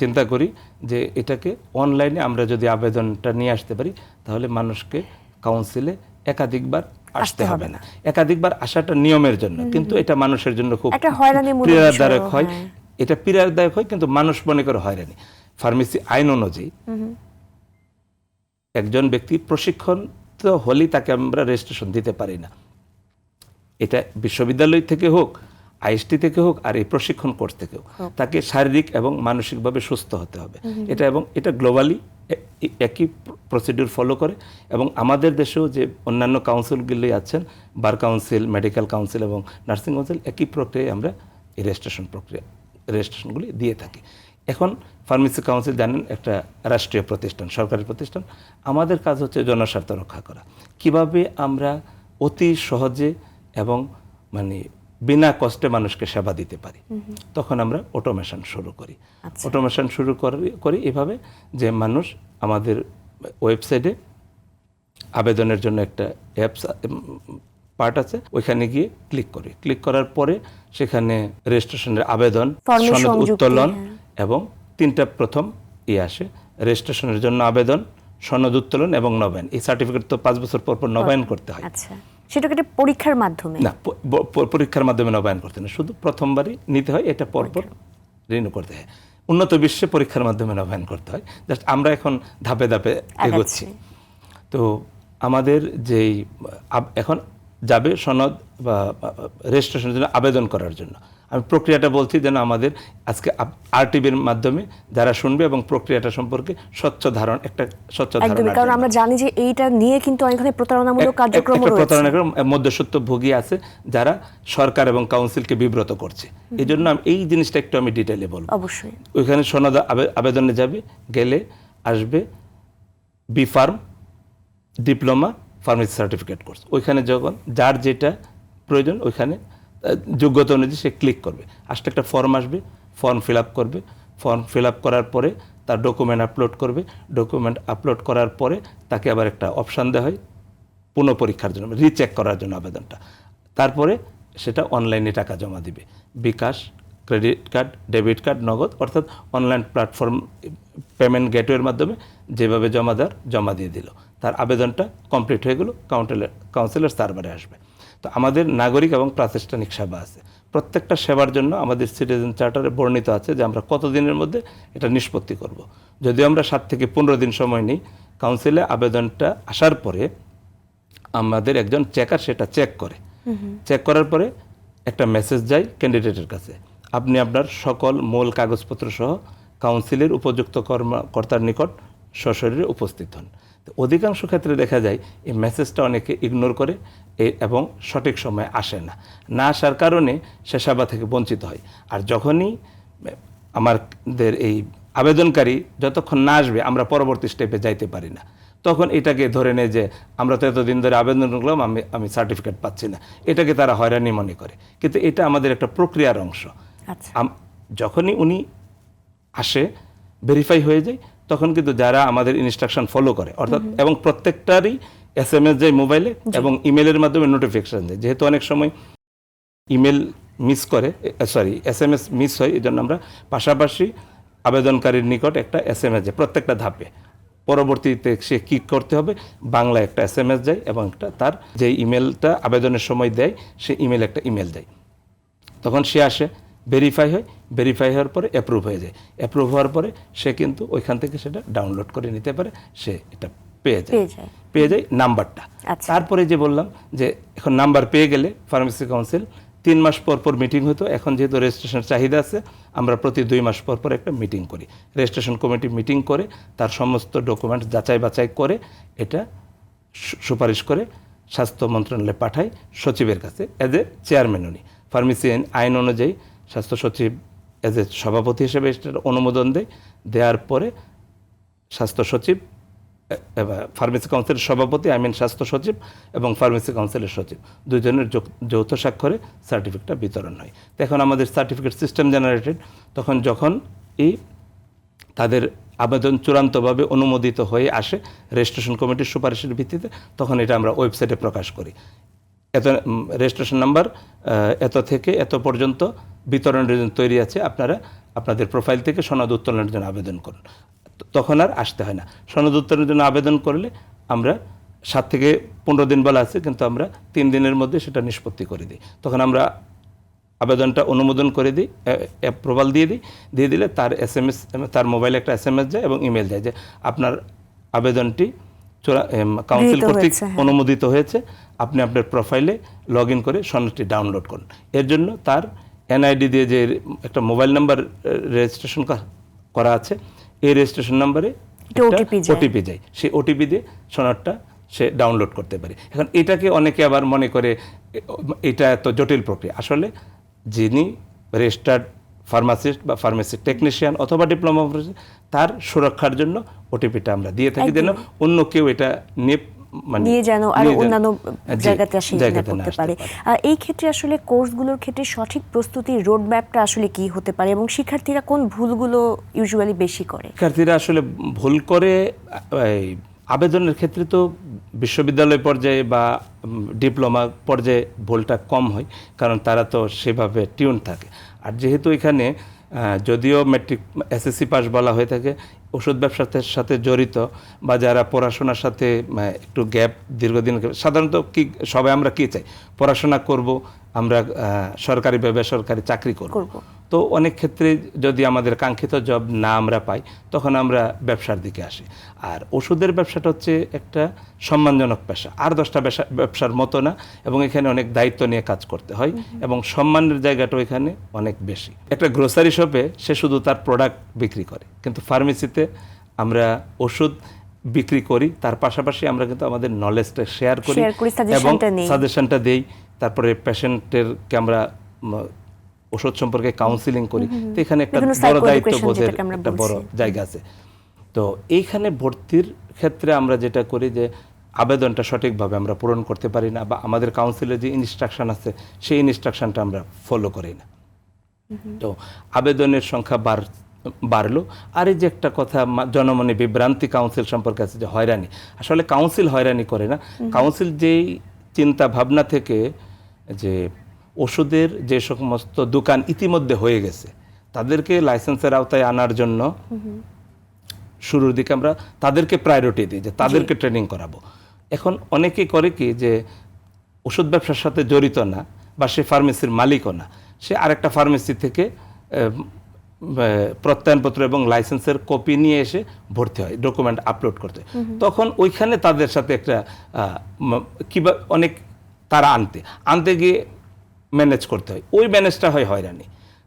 চিন্তা করি যে এটাকে অনলাইনে আমরা যদি আবেদনটা নিয়ে আসতে পারি তাহলে মানুষকে কাউন্সিলে একাধিকবার আসতে হবে না। একাধিকবার আসাটা নিয়মের জন্য, কিন্তু এটা মানুষের জন্য খুব পীড়াদায়ক হয়। এটা পীড়াদায়ক হয়, কিন্তু মানুষ মনে করে হয়রানি। ফার্মেসি আইন অনুযায়ী একজন ব্যক্তি প্রশিক্ষণ তো হলেই তাকে আমরা রেজিস্ট্রেশন দিতে পারি না। এটা বিশ্ববিদ্যালয় থেকে হোক, আইএসটি থেকে হোক, আর এই প্রশিক্ষণ কোর্স থেকেও তাকে শারীরিক এবং মানসিকভাবে সুস্থ হতে হবে। এটা গ্লোবালি একই প্রসিডিউর ফলো করে, এবং আমাদের দেশেও যে অন্যান্য কাউন্সিলগুলি আছেন, বার কাউন্সিল, মেডিকেল কাউন্সিল এবং নার্সিং কাউন্সিল, একই প্রক্রিয়ায় আমরা এই রেজিস্ট্রেশনগুলি দিয়ে থাকি। এখন ফার্মেসি কাউন্সিল জানেন একটা রাষ্ট্রীয় প্রতিষ্ঠান, সরকারি প্রতিষ্ঠান। আমাদের কাজ হচ্ছে জনস্বার্থ রক্ষা করা। কিভাবে আমরা অতি সহজে এবং বিনা কষ্টে মানুষকে সেবা দিতে পারি, তখন আমরা অটোমেশন শুরু করি। অটোমেশন শুরু করি এভাবে যে মানুষ আমাদের ওয়েবসাইটে আবেদনের জন্য একটা অ্যাপস পার্ট আছে, ওইখানে গিয়ে ক্লিক করার পরে সেখানে রেজিস্ট্রেশনের আবেদন, সনদ উত্তোলন এবং তিনটা প্রথম আসে। রেজিস্ট্রেশনের জন্য আবেদন, সনদ উত্তোলন এবং নবায়ন। এই সার্টিফিকেট তো 5 বছর পর নবায়ন করতে হয়। সেটাকে একটা পরীক্ষার মাধ্যমে না, পরীক্ষার মাধ্যমে নবায়ন করতে না, শুধু প্রথমবারই নিতে হয়। এটা পরপর রিনিউ করতে হয়। উন্নত বিশ্বে পরীক্ষার মাধ্যমে নবায়ন করতে হয়। জাস্ট আমরা এখন ধাপে ধাপে এগোচ্ছি। তো আমাদের যেই এখন যাবে সনদ বা রেজিস্ট্রেশনের জন্য আবেদন করার জন্য, আমি প্রক্রিয়াটা বলছি যেন আমাদের আজকে আরটিভির মাধ্যমে যারা শুনবে এবং প্রক্রিয়াটা সম্পর্কে স্বচ্ছ ধারণা, কারণ আমরা জানি যে এইটা নিয়ে কিন্তু অনেকখানি প্রতারণামূলক কার্যক্রম রয়েছে। মধ্যস্বত্বভোগী আছে যারা সরকার এবং কাউন্সিলকে বিব্রত করছে। এই জন্য এই জিনিসটা একটু আমি ডিটেইলে বলবো। অবশ্যই ওইখানে সনদ আবেদনে যাবে, গেলে আসবে B pharm diploma pharmacy certificate course. ওইখানে যখন যার যেটা প্রয়োজন ওইখানে যোগ্যতা অনুযায়ী সে ক্লিক করবে। আসলে একটা ফর্ম আসবে, ফর্ম ফিল আপ করবে। ফর্ম ফিল আপ করার পরে তার ডকুমেন্ট আপলোড করবে। ডকুমেন্ট আপলোড করার পরে তাকে আবার একটা অপশান দেওয়া হয় পুনঃ পরীক্ষার জন্য, রিচেক করার জন্য আবেদনটা। তারপরে সেটা অনলাইনে টাকা জমা দিবে। বিকাশ, ক্রেডিট কার্ড, ডেবিট কার্ড, নগদ, অর্থাৎ অনলাইন প্ল্যাটফর্ম পেমেন্ট গেটওয়ের মাধ্যমে যেভাবে জমা দিয়ে দিল, তার আবেদনটা কমপ্লিট হয়ে গেল, কাউন্সিলের সার্ভারে আসবে। তো আমাদের নাগরিক এবং প্রাতিষ্ঠানিক সেবা আছে। প্রত্যেকটা সেবার জন্য আমাদের সিটিজেন চার্টারে বর্ণিত আছে যে আমরা কত দিনের মধ্যে এটা নিষ্পত্তি করব। যদিও আমরা 7 থেকে 15 দিন সময় নিই, কাউন্সিলে আবেদনটা আসার পরে আমাদের একজন চেকার সেটা চেক করার পরে একটা মেসেজ যায় ক্যান্ডিডেটের কাছে, আপনি আপনার সকল মূল কাগজপত্র সহ কাউন্সিলের উপযুক্ত কর্মকর্তার নিকট সশরীরে উপস্থিত হন। অধিকাংশ ক্ষেত্রে দেখা যায় এই মেসেজটা অনেকে ইগনোর করে এবং সঠিক সময়ে আসে না আসার কারণে সে সেবা থেকে বঞ্চিত হয়। আর যখনই আমাদের এই আবেদনকারী যতক্ষণ না আসবে আমরা পরবর্তী স্টেপে যাইতে পারি না, তখন এটাকে ধরে নেয় যে আমরা তো এতদিন ধরে আবেদন করলাম, আমি সার্টিফিকেট পাচ্ছি না। এটাকে তারা হয়রানি মনে করে, কিন্তু এটা আমাদের একটা প্রক্রিয়ার অংশ। যখনই উনি আসে, ভেরিফাই হয়ে যায়, তখন কিন্তু যারা আমাদের ইনস্ট্রাকশন ফলো করে, অর্থাৎ এবং প্রত্যেকটারই SMS যায় মোবাইলে এবং ইমেলের মাধ্যমে নোটিফিকেশন যায়। যেহেতু অনেক সময় ইমেল SMS মিস হয়, এই জন্য আমরা পাশাপাশি আবেদনকারীর নিকট একটা SMS যায় প্রত্যেকটা ধাপে। পরবর্তীতে সে কী করতে হবে, বাংলা একটা SMS যায় এবং একটা তার যে ইমেলটা আবেদনের সময় দেয় সে একটা ইমেল যায়। তখন সে আসে, ভেরিফাই হওয়ার পরে অ্যাপ্রুভ হয়ে যায়। অ্যাপ্রুভ হওয়ার পরে সে কিন্তু ওইখান থেকে সেটা ডাউনলোড করে নিতে পারে, সে এটা পেয়ে যায় নাম্বারটা। তারপরে যে বললাম যে এখন নাম্বার পেয়ে গেলে ফার্মেসি কাউন্সিল 3 মাস পর মিটিং হতো। এখন যেহেতু রেজিস্ট্রেশনের চাহিদা আছে, আমরা প্রতি 2 মাস পর একটা মিটিং করি। রেজিস্ট্রেশন কমিটি মিটিং করে তার সমস্ত ডকুমেন্টস যাচাই বাছাই করে এটা সুপারিশ করে স্বাস্থ্য মন্ত্রণালয়ে পাঠায় সচিবের কাছে এজ এ চেয়ারম্যান। উনি ফার্মেসি আইন অনুযায়ী স্বাস্থ্য সচিব এজ এ সভাপতি হিসেবে অনুমোদন দেওয়ার পরে স্বাস্থ্য সচিব ফার্মেসি কাউন্সিলের সভাপতি, স্বাস্থ্য সচিব এবং ফার্মেসি কাউন্সিলের সচিব দুজনের যৌথ স্বাক্ষরে সার্টিফিকেটটা বিতরণ হয়। তো এখন আমাদের সার্টিফিকেট সিস্টেম জেনারেটেড, যখন এই তাদের আবেদন চূড়ান্তভাবে অনুমোদিত হয়ে আসে রেজিস্ট্রেশন কমিটির সুপারিশের ভিত্তিতে, তখন এটা আমরা ওয়েবসাইটে প্রকাশ করি। এত রেজিস্ট্রেশন নাম্বার এত থেকে এত পর্যন্ত বিতরণের জন্য তৈরি আছে, আপনারা আপনাদের প্রোফাইল থেকে সনদ উত্তোলনের জন্য আবেদন করুন। তখন আর আসতে হয় না। সনদ উত্তোলনের জন্য আবেদন করলে আমরা 7 থেকে 15 দিন বলা আছে, কিন্তু আমরা 3 দিনের মধ্যে সেটা নিষ্পত্তি করে দিই। তখন আমরা আবেদনটা অনুমোদন করে দিই, অ্যাপ্রুভাল দিয়ে দিলে তার SMS, তার মোবাইলে একটা SMS যায় এবং ইমেল যায় যে আপনার আবেদনটি কাউন্সিল কর্তৃক অনুমোদিত হয়েছে, আপনি আপনার প্রোফাইলে লগ ইন করে সনদটি ডাউনলোড করুন। এর জন্য তার NID দিয়ে যে একটা মোবাইল নাম্বার রেজিস্ট্রেশন করা আছে, এই রেজিস্ট্রেশন নাম্বারে ওটিপি যায়, সেই ওটিপি দিয়ে সনদটা সে ডাউনলোড করতে পারে। এখন এটাকে অনেকে আবার মনে করে এটা এত জটিল প্রক্রিয়া। আসলে যিনি রেজিস্টার্ড ফার্মাসিস্ট বা ফার্মেসি টেকনিশিয়ান অথবা ডিপ্লোমা, তার সুরক্ষার জন্য ওটিপিটা আমরা দিয়ে থাকি, যেন অন্য কেউ এটা নিয়ে যেন আর অন্যান্য জায়গাতে করতে পারে। এই ক্ষেত্রে আসলে কোর্সগুলোর ক্ষেত্রে সঠিক প্রস্তুতির রোডম্যাপটা আসলে কি হতে পারে এবং শিক্ষার্থীরা কোন ভুলগুলো ইউজুয়ালি বেশি করে? শিক্ষার্থীরা আসলে ভুল করে আবেদনের ক্ষেত্রে তো বিশ্ববিদ্যালয় পর্যায়ে বা ডিপ্লোমা পর্যায়ে ভুলটা কম হয়, কারণ তারা তো সেভাবে টিউন থাকে। আর যেহেতু এখানে যদিও ম্যাট্রিক SSC পাস বলা হয়ে থাকে, ওষুধ ব্যবসার সাথে জড়িত বা যারা পড়াশোনার সাথে একটু গ্যাপ দীর্ঘদিন, সাধারণত কি সবাই আমরা কি চাই, পড়াশোনা করব, আমরা সরকারি বা বেসরকারি চাকরি করব। তো অনেক ক্ষেত্রে যদি আমাদের কাঙ্ক্ষিত জব না আমরা পাই, তখন আমরা ব্যবসার দিকে আসি। আর ওষুধের ব্যবসাটা হচ্ছে একটা সম্মানজনক পেশা, আর 10টা ব্যবসার মতো না, এবং এখানে অনেক দায়িত্ব নিয়ে কাজ করতে হয় এবং সম্মানের জায়গাটাও এখানে অনেক বেশি। একটা গ্রোসারি শপে সে শুধু তার প্রোডাক্ট বিক্রি করে, কিন্তু ফার্মেসিতে আমরা ওষুধ বিক্রি করি, তার পাশাপাশি আমরা কিন্তু আমাদের নলেজটা শেয়ার করি এবং সাজেশনটা দেই। তারপরে পেশেন্টেরকে আমরা ওষুধ সম্পর্কে কাউন্সিলিং করি। তো এখানে একটা বড় দায়িত্ববোধের একটা বড় জায়গা আছে। তো এইখানে ভর্তির ক্ষেত্রে আমরা যেটা করি যে আবেদনটা সঠিকভাবে আমরা পূরণ করতে পারি না, বা আমাদের কাউন্সিলের যে ইনস্ট্রাকশন আছে সেই ইনস্ট্রাকশনটা আমরা ফলো করি না। তো আবেদনের সংখ্যা বাড়লো। আর এই যে একটা কথা জনমনে বিভ্রান্তি কাউন্সিল সম্পর্কে আছে যে হয়রানি, আসলে কাউন্সিল হয়রানি করে না। কাউন্সিল যেই চিন্তা ভাবনা থেকে যে ওষুধের যে সমস্ত দোকান ইতিমধ্যে হয়ে গেছে তাদেরকে লাইসেন্সের আওতায় আনার জন্য শুরুর দিকে আমরা তাদেরকে প্রায়োরিটি দিই, যে তাদেরকে ট্রেনিং করাবো। এখন অনেকেই করে কি যে ওষুধ ব্যবসার সাথে জড়িত না, বা সে ফার্মেসির মালিকও না, সে আরেকটা ফার্মেসি থেকে প্রত্যয়নপত্র এবং লাইসেন্সের কপি নিয়ে এসে ভর্তি হয়, ডকুমেন্ট আপলোড করতে। তখন ওইখানে তাদের সাথে একটা কিবা অনেক তারা আনতে গিয়ে ম্যানেজ করতে হয়, ওই ম্যানেজটা হয় হয়রানি।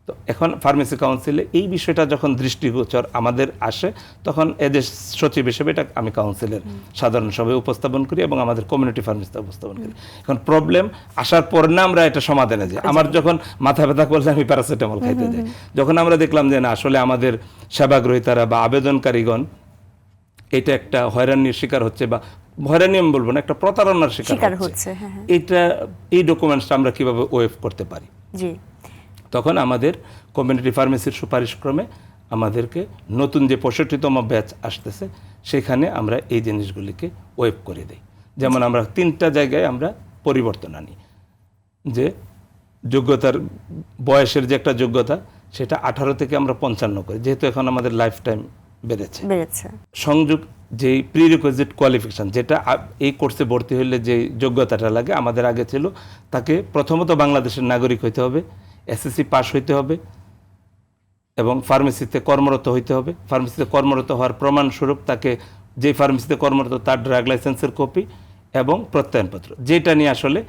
তো এখন ফার্মেসি কাউন্সিলে এই বিষয়টা যখন দৃষ্টিগোচর আমাদের আসে, তখন এদের সচিব হিসেবে এটা আমি কাউন্সিলের সাধারণ সভায় উপস্থাপন করি এবং আমাদের কমিউনিটি ফার্মেসিতে উপস্থাপন করি। এখন প্রবলেম আসার পর না আমরা এটা সমাধানে যাই। আমার যখন মাথা ব্যথা করলে আমি প্যারাসিটামল খাইতে যাই। যখন আমরা দেখলাম যে না, আসলে আমাদের সেবাগ্রহীতারা বা আবেদনকারীগণ এটা একটা হয়রানির শিকার হচ্ছে, বা হয়রানি আমি বলবো না, একটা প্রতারণার শিকার হচ্ছে, এই ডকুমেন্টসটা আমরা কিভাবে ওয়েভ করতে পারি। তখন আমাদের কমিউনিটি ফার্মেসির সুপারিশক্রমে আমাদেরকে নতুন যে 65তম ব্যাচ আসতেছে সেখানে আমরা এই জিনিসগুলিকে ওয়েভ করে দিই। যেমন আমরা 3টা জায়গায় আমরা পরিবর্তন আনি, যে যোগ্যতার বয়সের যে একটা যোগ্যতা সেটা 18 থেকে আমরা 55 করি, যেহেতু এখন আমাদের লাইফ টাইম বেড়েছে। সংযোগ যেই প্রিরিকুইজিট কোয়ালিফিকেশন, যেটা এই কোর্সে ভর্তি হলে যে যোগ্যতাটা লাগে, আমাদের আগে ছিল তাকে প্রথমত বাংলাদেশের নাগরিক হইতে হবে, SSC পাস হইতে হবে এবং ফার্মেসিতে কর্মরত হইতে হবে। ফার্মেসিতে কর্মরত হওয়ার প্রমাণস্বরূপ তাকে যে ফার্মেসিতে কর্মরত তার ড্রাগ লাইসেন্সের কপি এবং প্রত্যয়নপত্র, যেটা নিয়ে আসলে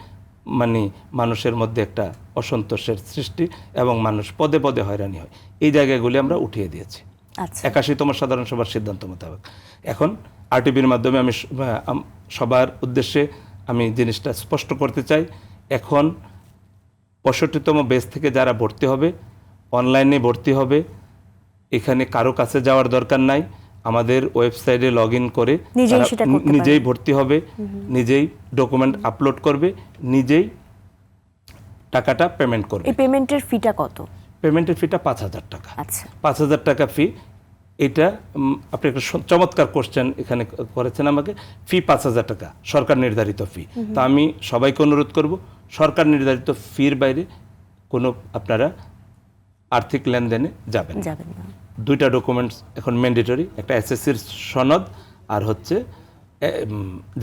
মানুষের মধ্যে একটা অসন্তোষের সৃষ্টি এবং মানুষ পদে পদে হয়রানি হয়, এই জায়গাগুলি আমরা উঠিয়ে দিয়েছি 81তম সাধারণ সভার সিদ্ধান্ত মোতাবেক। এখন RTPর মাধ্যমে আমি সবার উদ্দেশ্যে আমি জিনিসটা স্পষ্ট করতে চাই, এখন 65তম বেস থেকে যারা ভর্তি হবে অনলাইনে ভর্তি হবে, এখানে কারো কাছে যাওয়ার দরকার নাই। আমাদের ওয়েবসাইটে লগ ইন করে নিজেই তারা সেটা করতে নিজেই ভর্তি হবে, নিজেই ডকুমেন্ট আপলোড করবে, নিজেই টাকাটা পেমেন্ট করবে। এই পেমেন্টের ফিটা কত? পেমেন্টের ফিটা 5,000 টাকা। আচ্ছা, 5,000 টাকা ফি। এটা আপনি একটা চমৎকার কোশ্চেন এখানে করেছেন আমাকে। ফি 5,000 টাকা সরকার নির্ধারিত ফি। তো আমি সবাইকে অনুরোধ করব, সরকার নির্ধারিত ফির বাইরে কোনো আপনারা আর্থিক লেনদেনে যাবেন না। যাবেন না। দুইটা ডকুমেন্টস এখন ম্যান্ডেটরি, একটা এসএসসির সনদ আর হচ্ছে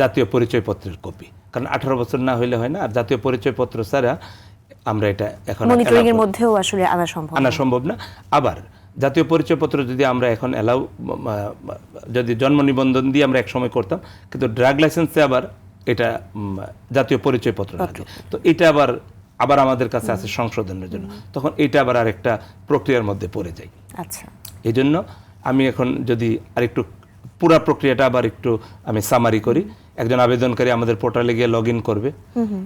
জাতীয় পরিচয়পত্রের কপি। কারণ 18 বছর না হইলে হয় না, আর জাতীয় পরিচয়পত্র ছাড়া আমরা এটা এখন মনিটরিং এর মধ্যেও আসলে আনা সম্ভব না। আবার জাতীয় পরিচয়পত্র যদি আমরা এখন যদি জন্ম নিবন্ধন দিয়ে আমরা একসময় করতাম, কিন্তু ড্রাগ লাইসেন্সে আবার এটা জাতীয় পরিচয়পত্র লাগে। তো এটা আবার আমাদের কাছে আছে সংশোধনের জন্য, তখন এটা আবার আরেকটা প্রক্রিয়ার মধ্যে পড়ে যায়। আচ্ছা, এই জন্য আমি এখন যদি আরেকটু পুরা প্রক্রিয়াটা আবার একটু আমি সামারি করি। একজন আবেদনকারী আমাদের পোর্টালে গিয়ে লগ ইন করবে,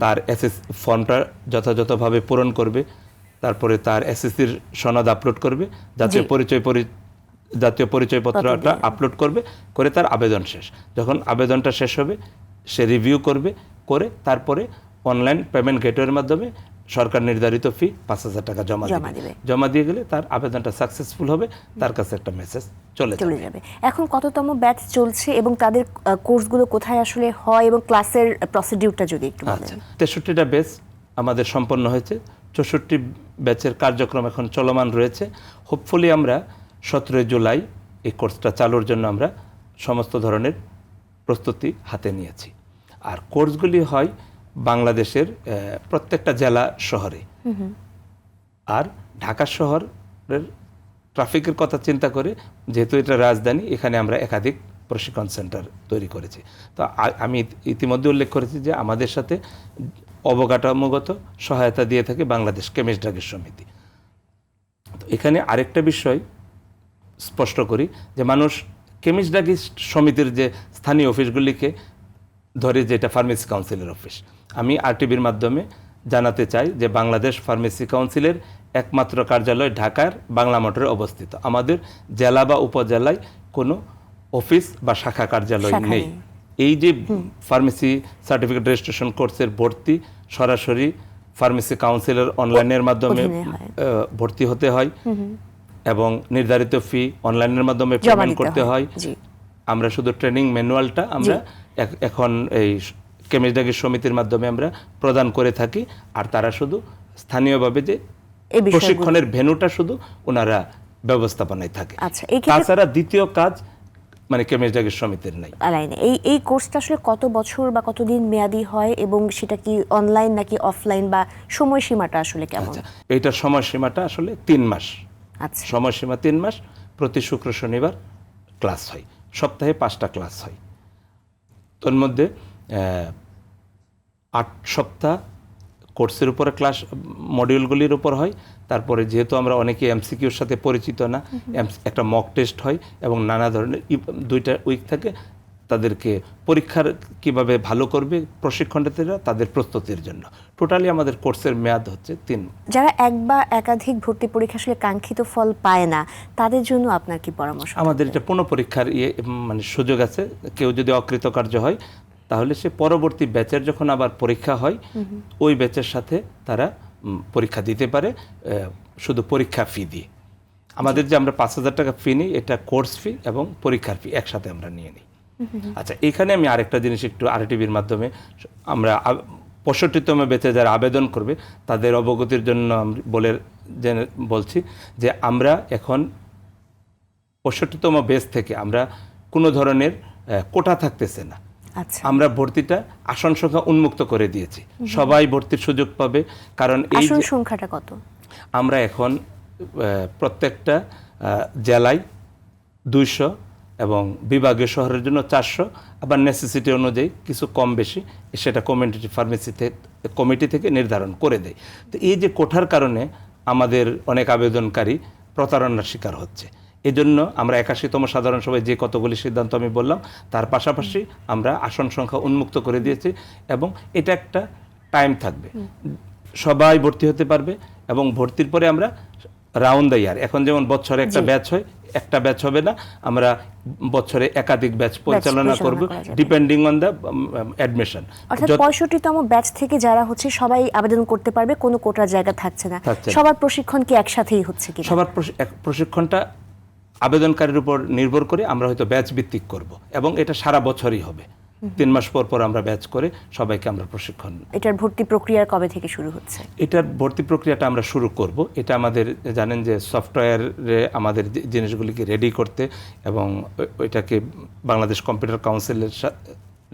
তার এসএস ফর্মটা যথাযথভাবে পূরণ করবে, তারপরে তার এসএসসির সনদ আপলোড করবে, জাতীয় পরিচয়পত্রটা আপলোড করবে, করে তার আবেদন শেষ। যখন আবেদনটা শেষ হবে সে রিভিউ করবে, করে তারপরে অনলাইন পেমেন্ট গেটওয়ের মাধ্যমে সরকার নির্ধারিত ফি 5,000 টাকা জমা দিবে। জমা দিয়ে গেলে তার আবেদনটা সাকসেসফুল হবে, তার কাছে একটা মেসেজ চলে যাবে। এখন কততম ব্যাচ চলছে এবং তাদের কোর্সগুলো কোথায় আসলে হয় এবং ক্লাসের প্রসিডিউরটা যদি একটু বলেন। আচ্ছা, 63টা ব্যাচ আমাদের সম্পন্ন হয়েছে, 64 ব্যাচের কার্যক্রম এখন চলমান রয়েছে। হোপফুলি আমরা 17 জুলাই এই কোর্সটা চালুর জন্য আমরা সমস্ত ধরনের প্রস্তুতি হাতে নিয়েছি। আর কোর্সগুলি হয় বাংলাদেশের প্রত্যেকটা জেলা শহরে। আর ঢাকা শহরের ট্রাফিকের কথা চিন্তা করে, যেহেতু এটা রাজধানী, এখানে আমরা একাধিক প্রশিক্ষণ সেন্টার তৈরি করেছি। তো আমি ইতিমধ্যে উল্লেখ করেছি যে আমাদের সাথে অবকাঠামোগত সহায়তা দিয়ে থাকে বাংলাদেশ কেমিস্ট ড্রাগের সমিতি। তো এখানে আরেকটা বিষয় স্পষ্ট করি যে মানুষ কেমিস্ট ড্রাগিস্ট সমিতির যে স্থানীয় অফিসগুলিকে ধরে, যেটা ফার্মেসি কাউন্সিলের অফিস, আমি আরটিভির মাধ্যমে জানাতে চাই যে বাংলাদেশ ফার্মেসি কাউন্সিলের একমাত্র কার্যালয় ঢাকার বাংলা মোটরে অবস্থিত। আমাদের জেলা বা উপজেলায় কোনো অফিস বা শাখা কার্যালয় নেই। এই যে ফার্মেসি সার্টিফিকেট রেজিস্ট্রেশন কোর্সের ভর্তি সরাসরি ফার্মেসি কাউন্সিলের অনলাইনের মাধ্যমে ভর্তি হতে হয় এবং নির্ধারিত ফি অনলাইনের মাধ্যমে পেমেন্ট করতে হয়। আমরা শুধু ট্রেনিং ম্যানুয়ালটা আমরা এখন এই কেমিস্ট ড্রাগের সমিতির মাধ্যমে আমরা প্রদান করে থাকি, আর তারা শুধু স্থানীয়ভাবে যে প্রশিক্ষণের ভেন্যুটা শুধু ওনারা ব্যবস্থাপনায় থাকে। তাছাড়া দ্বিতীয় কাজ মানে কেমিস্ট ড্রাগের সমিতির নাই। এই কোর্সটা আসলে কত বছর বা কতদিন মেয়াদি হয় এবং সেটা কি অনলাইন নাকি অফলাইন, বা সময়সীমাটা আসলে কেমন? এইটার সময়সীমাটা আসলে 3 মাস। সময়সীমা 3 মাস। প্রতি শুক্র শনিবার ক্লাস হয়, সপ্তাহে 5টা ক্লাস হয়। তোর মধ্যে 8 সপ্তাহ কোর্সের উপরে ক্লাস মডিউলগুলির উপর হয়। তারপরে যেহেতু আমরা অনেকে এমসিকিউর সাথে পরিচিত না, একটা মক টেস্ট হয় এবং নানা ধরনের 2টা উইক থাকে তাদেরকে পরীক্ষার কিভাবে ভালো করবে প্রশিক্ষণার্থীরা তাদের প্রস্তুতির জন্য। টোটালি আমাদের কোর্সের মেয়াদ হচ্ছে 3। যারা এক বা একাধিক ভর্তি পরীক্ষা আসলে কাঙ্ক্ষিত ফল পায় না, তাদের জন্য আপনার কি পরামর্শ? আমাদের এটা পুনঃ পরীক্ষার মানে সুযোগ আছে। কেউ যদি অকৃতকার্য হয় তাহলে সে পরবর্তী ব্যাচের যখন আবার পরীক্ষা হয় ওই ব্যাচের সাথে তারা পরীক্ষা দিতে পারে, শুধু পরীক্ষা ফি দিয়ে। আমাদের যে আমরা 5,000 টাকা ফি নিই, এটা কোর্স ফি এবং পরীক্ষার ফি একসাথে আমরা নিয়ে নিই। আচ্ছা, এখানে আমি আরেকটা জিনিস একটু আরটিভির মাধ্যমে আমরা 65তম ব্যাচে যারা আবেদন করবে তাদের অবগতির জন্য বলছি যে আমরা এখন 65তম ব্যাচ থেকে আমরা কোনো ধরনের কোটা থাকতেছে না। আমরা ভর্তিটা আসন সংখ্যা উন্মুক্ত করে দিয়েছি, সবাই ভর্তির সুযোগ পাবে। কারণ এই আসন সংখ্যাটা কত? আমরা এখন প্রত্যেকটা জেলায় 200 এবং বিভাগীয় শহরের জন্য 400, আবার নেসেসিটি অনুযায়ী কিছু কম বেশি সেটা কমিউনিটি ফার্মেসিতে কমিটি থেকে নির্ধারণ করে দেয়। তো এই যে কোঠার কারণে আমাদের অনেক আবেদনকারী প্রতারণার শিকার হচ্ছে। এজন্য আমরা 81তম সাধারণ সভায় যে কতগুলি সিদ্ধান্ত আমি বললাম তার পাশাপাশি আমরা আসন সংখ্যা উন্মুক্ত করে দিয়েছি এবং এটা একটা টাইম থাকবে, সবাই ভর্তি হতে পারবে এবং ভর্তির পরে আমরা রাউন্ড দ্য ইয়ার, এখন যেমন বছরে একটা ব্যাচ হয়, একটা ব্যাচ হবে না, আমরা বছরে একাধিক ব্যাচ পরিচালনা করব করা যাবে। Depending on the admission. অর্থাৎ 65তম ব্যাচ থেকে যারা হচ্ছে সবাই আবেদন করতে পারবে, কোনো কোটার জায়গা থাকছে না, থাকছে না। সবার প্রশিক্ষণ কি একসাথেই হচ্ছে কি? সবার প্রশিক্ষণটা আবেদনকারীর উপর নির্ভর করে আমরা হয়তো ব্যাচ ভিত্তিক করব এবং এটা সারা বছরই হবে। 3 মাস পর পর আমরা ব্যাচ করে সবাইকে আমরা প্রশিক্ষণ। এটার ভর্তি প্রক্রিয়া কবে থেকে শুরু হচ্ছে? এটার ভর্তি প্রক্রিয়াটা আমরা শুরু করব। এটা আমাদের জানেন যে সফটওয়্যারে আমাদের জিনিসগুলিকে রেডি করতে এবং ওইটাকে বাংলাদেশ কম্পিউটার কাউন্সিলের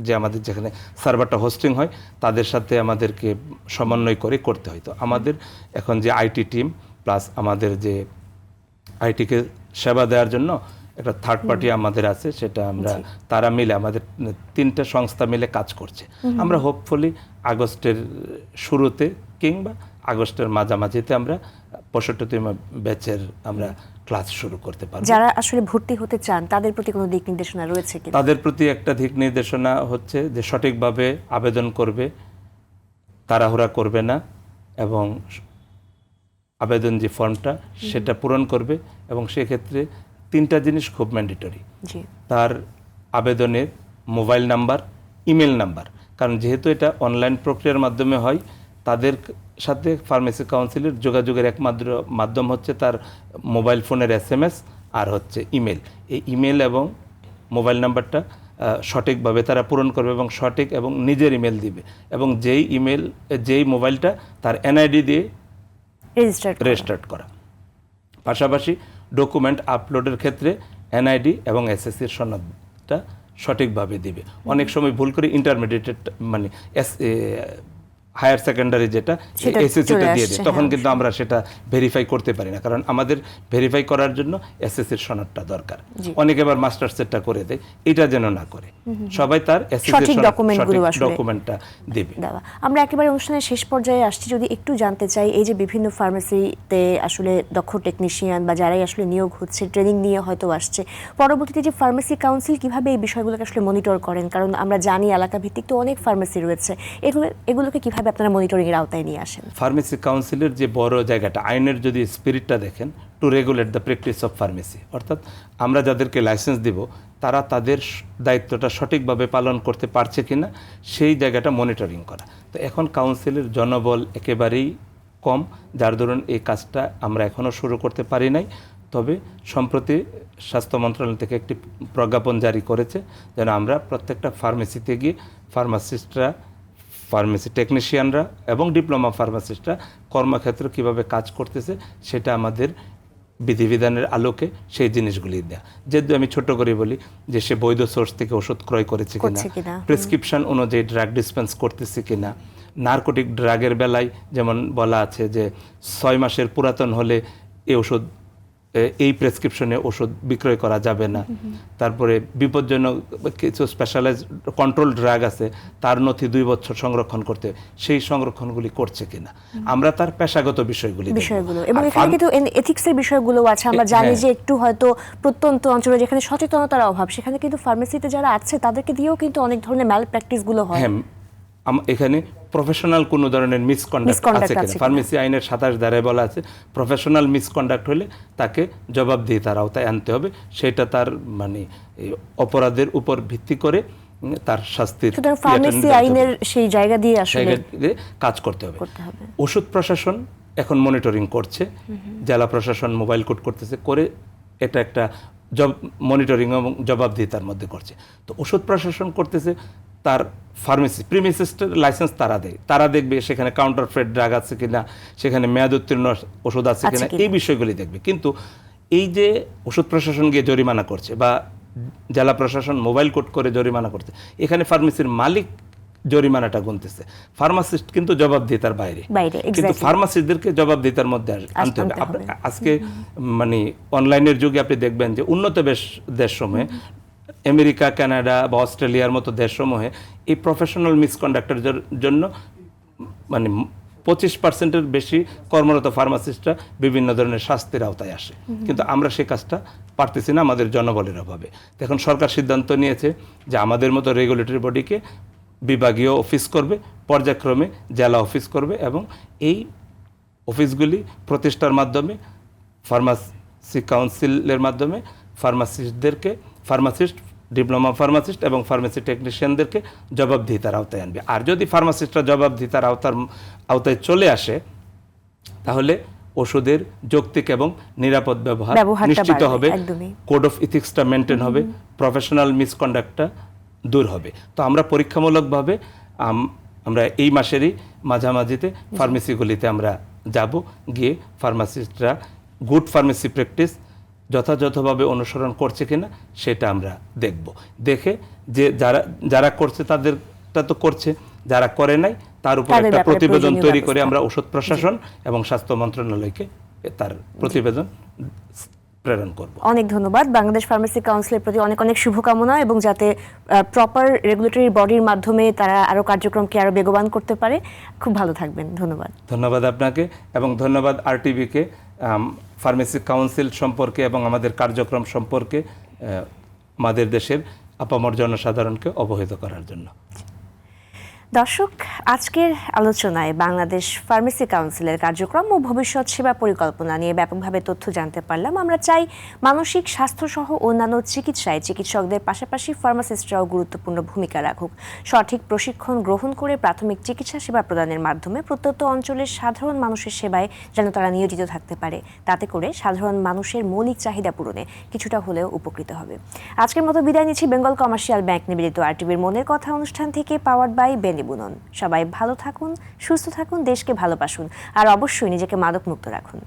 যে আমাদের যেখানে সার্ভারটা হোস্টিং হয় তাদের সাথে আমাদেরকে সমন্বয় করে করতে হয়। তো আমাদের এখন যে আইটি টিম প্লাস আমাদের যে আইটিকে সেবা দেওয়ার জন্য একটা থার্ড পার্টি আমাদের আছে, সেটা আমরা তারা মিলে আমাদের 3টে সংস্থা মিলে কাজ করছে। আমরা হোপফুলি আগস্টের শুরুতে কিংবা আগস্টের মাঝামাঝিতে আমরা 65তম ব্যাচের আমরা ক্লাস শুরু করতে পারব। যারা আসলে ভর্তি হতে চান তাদের প্রতি কোনো দিক নির্দেশনা রয়েছে কি? তাদের প্রতি একটা দিক নির্দেশনা হচ্ছে যে সঠিকভাবে আবেদন করবে, তাড়াহুড়া করবে না এবং আবেদন যে ফর্মটা সেটা পূরণ করবে এবং সেক্ষেত্রে 3টা জিনিস খুব ম্যান্ডেটরি। জি, তার আবেদনের মোবাইল নাম্বার, ইমেল নাম্বার, কারণ যেহেতু এটা অনলাইন প্রক্রিয়ার মাধ্যমে হয় তাদের সাথে ফার্মেসি কাউন্সিলের যোগাযোগের একমাত্র মাধ্যম হচ্ছে তার মোবাইল ফোনের SMS আর হচ্ছে ইমেল। এই ইমেল এবং মোবাইল নাম্বারটা সঠিকভাবে তারা পূরণ করবে এবং সঠিক এবং নিজের ইমেল দিবে এবং যেই মোবাইলটা তার NID দিয়ে রেজিস্টার্ড করা। পাশাপাশি ডকুমেন্ট আপলোডের ক্ষেত্রে NID এবং SSCর সনদটা সঠিকভাবে দিবে। অনেক সময় ভুল করে ইন্টারমিডিয়েট মানে হায়ার সেকেন্ডারি যেটা SSCটা দিয়ে দেয়, তখন কিন্তু আমরা সেটা ভেরিফাই করতে পারি না, কারণ আমাদের ভেরিফাই করার জন্য SSCর সনদটা দরকার। অনেকে আবার মাস্টার সেটটা করে দেয়, এটা যেন না করে, সবাই তার সঠিক ডকুমেন্টটা দেবে। আমরা একেবারে অনুষ্ঠানের শেষ পর্যায়ে আসছি, যদি একটু জানতে চাই এই যে বিভিন্ন ফার্মেসিতে আসলে দক্ষ টেকনিশিয়ান বা যারাই আসলে নিয়োগ হচ্ছে ট্রেনিং নিয়ে হয়তো আসছে, পরবর্তীতে যে ফার্মেসি কাউন্সিল কিভাবে এই বিষয়গুলোকে আসলে মনিটর করেন? কারণ আমরা জানি এলাকা ভিত্তিক তো অনেক ফার্মেসি রয়েছে, এগুলোকে কিভাবে আপনারা মনিটরিং এর আওতায় নিয়ে আসেন? ফার্মেসি কাউন্সিলের যে বড় জায়গাটা, আইনের যদি স্পিরিটটা দেখেন, to regulate the practice of pharmacy, অর্থাৎ আমরা যাদেরকে লাইসেন্স দিব তারা তাদের দায়িত্বটা সঠিকভাবে পালন করতে পারছে কিনা সেই জায়গাটা মনিটরিং করা। তো এখন কাউন্সিলের জনবল একেবারেই কম, যার দরুন এই কাজটা আমরা এখনও শুরু করতে পারি নাই। তবে সম্প্রতি স্বাস্থ্য মন্ত্রণালয় থেকে একটি প্রজ্ঞাপন জারি করেছে যেন আমরা প্রত্যেকটা ফার্মেসিতে গিয়ে ফার্মেসি টেকনিশিয়ানরা এবং ডিপ্লোমা ফার্মাসিস্টরা কর্মক্ষেত্রে কীভাবে কাজ করতেছে সেটা আমাদের বিধিবিধানের আলোকে সেই জিনিসগুলি দেয়া। যেহেতু আমি ছোট করে বলি যে সে বৈধ সোর্স থেকে ওষুধ ক্রয় করেছে কিনা, প্রেসক্রিপশন অনুযায়ী ড্রাগ ডিসপেন্স করতেছে কিনা, নার্কোটিক ড্রাগের বেলায় যেমন বলা আছে যে 6 মাসের পুরাতন হলে এই প্রেসক্রিপশনে ওষুধ বিক্রয় করা যাবে না। তারপরে বিপজ্জনক কিছু স্পেশালাইজ কন্ট্রোল ড্রাগ আছে, তার নথি 2 বছর সংরক্ষণ করতে, সেই সংরক্ষণগুলি করছে কিনা আমরা তার পেশাগত বিষয়গুলো এবং এখানে কিন্তু এথিক্সের বিষয়গুলো আছে। আমরা জানি যে একটু হয়তো প্রত্যন্ত অঞ্চলে যেখানে সচেতনতার অভাব, সেখানে কিন্তু ফার্মেসিতে যারা আছে তাদেরকে দিয়েও কিন্তু অনেক ধরনের ম্যাল প্র্যাকটিসগুলো হয়। এখানে প্রফেশনাল কোনো ধরনের মিসকন্ডাক্ট আছে কিনা, ফার্মেসি আইনের 27 ধারায় বলা আছে প্রফেশনাল মিসকন্ডাক্ট হলে তাকে জবাবদিহিতার আওতায় আনতে হবে, সেটা তার মানে অপরাধের উপর ভিত্তি করে তার শাস্তির ফার্মেসি আইনের সেই জায়গা দিয়ে আসলে কাজ করতে হবে। ওষুধ প্রশাসন এখন মনিটরিং করছে, জেলা প্রশাসন মোবাইল কোড করতেছে, করে এটা একটা মনিটরিং এবং জবাবদিহিতার মধ্যে করছে। তো ওষুধ প্রশাসন করতেছে, তার ফার্মেসি প্রিমিসিস্টের লাইসেন্স তারা দেখবে সেখানে কাউন্টারফেট ড্রাগ আছে কিনা, সেখানে মেয়াদ উত্তীর্ণ ওষুধ আছে কিনা, এই বিষয়গুলি দেখবে। কিন্তু এই যে ওষুধ প্রশাসন গিয়ে জরিমানা করছে বা জেলা প্রশাসন মোবাইল কোড করে জরিমানা করছে, এখানে ফার্মেসির মালিক জরিমানাটা গুনতেছে, ফার্মাসিস্ট কিন্তু জবাবদিহিতার বাইরে। কিন্তু ফার্মাসিস্টদেরকে জবাবদিহিতার মধ্যে আনতে হবে। আজকে মানে অনলাইনের যুগে আপনি দেখবেন যে উন্নত দেশসমূহে, আমেরিকা, কানাডা বা অস্ট্রেলিয়ার মতো দেশসমূহে এই প্রফেশনাল মিসকন্ডাক্টের জন্য মানে 25% বেশি কর্মরত ফার্মাসিস্টরা বিভিন্ন ধরনের শাস্তির আওতায় আসে। কিন্তু আমরা সে কাজটা পারতেছি না আমাদের জনবলের অভাবে। এখন সরকার সিদ্ধান্ত নিয়েছে যে আমাদের মতো রেগুলেটরি বডিকে বিভাগীয় অফিস করবে, পর্যায়ক্রমে জেলা অফিস করবে এবং এই অফিসগুলি প্রতিষ্ঠার মাধ্যমে ফার্মেসি কাউন্সিলের মাধ্যমে ফার্মাসিস্ট, ডিপ্লোমা ফার্মাসিস্ট এবং ফার্মেসি টেকনিশিয়ানদেরকে জবাবদিহিতার আওতায় আনবে। আর যদি ফার্মাসিস্টরা জবাবদিহিতার আওতায় চলে আসে, তাহলে ওষুধের যৌক্তিক এবং নিরাপদ ব্যবহার নিশ্চিত হবে, কোড অফ ইথিক্সটা মেনটেন হবে, প্রফেশনাল মিসকন্ডাক্টটা দূর হবে। তো আমরা পরীক্ষামূলকভাবে আমরা এই মাসেরই মাঝামাঝিতে ফার্মেসিগুলিতে আমরা যাব, গিয়ে ফার্মাসিস্টরা গুড ফার্মেসি প্র্যাকটিস যথাযথভাবে অনুসরণ করছে কিনা সেটা আমরা দেখব। দেখে যে যারা করছে তাদেরটা তো করছে, যারা করে নাই তার উপর একটা প্রতিবেদন তৈরি করে আমরা ঔষধ প্রশাসন এবং স্বাস্থ্য মন্ত্রণালয়কে তার প্রতিবেদন প্রেরণ করব। অনেক ধন্যবাদ। বাংলাদেশ ফার্মেসি কাউন্সিলের প্রতি অনেক অনেক শুভকামনা, এবং যাতে প্রপার রেগুলেটরি বডির মাধ্যমে তারা আরো কার্যক্রমকে আরো বেগবান করতে পারে। খুব ভালো থাকবেন। ধন্যবাদ। ধন্যবাদ আপনাকে, এবং ধন্যবাদ আরটিভিকে ফার্মেসি কাউন্সিল সম্পর্কে এবং আমাদের কার্যক্রম সম্পর্কে আমাদের দেশের আপামর জনসাধারণকে অবহিত করার জন্য। দর্শক, আজকের আলোচনায় বাংলাদেশ ফার্মেসি কাউন্সিলের কার্যক্রম ও ভবিষ্যৎ সেবা পরিকল্পনা নিয়ে ব্যাপকভাবে তথ্য জানতে পারলাম। আমরা চাই মানসিক স্বাস্থ্য সহ অন্যান্য চিকিৎসায় চিকিৎসকদের পাশাপাশি ফার্মাসিস্টরাও গুরুত্বপূর্ণ ভূমিকা রাখুক। সঠিক প্রশিক্ষণ গ্রহণ করে প্রাথমিক চিকিৎসা সেবা প্রদানের মাধ্যমে প্রত্যন্ত অঞ্চলের সাধারণ মানুষের সেবায় যেন তারা নিয়োজিত থাকতে পারে। তাতে করে সাধারণ মানুষের মৌলিক চাহিদা পূরণে কিছুটা হলেও উপকৃত হবে। আজকের মতো বিদায় নিচ্ছি বেঙ্গল কমার্শিয়াল ব্যাংক নিবেদিত আরটিভির মনের কথা অনুষ্ঠান থেকে, পাওয়ার্ড বাই বেনিবুনন। সবাই ভালো থাকুন, সুস্থ থাকুন, দেশকে ভালোবাসুন, আর অবশ্যই নিজেকে মাদকমুক্ত রাখুন।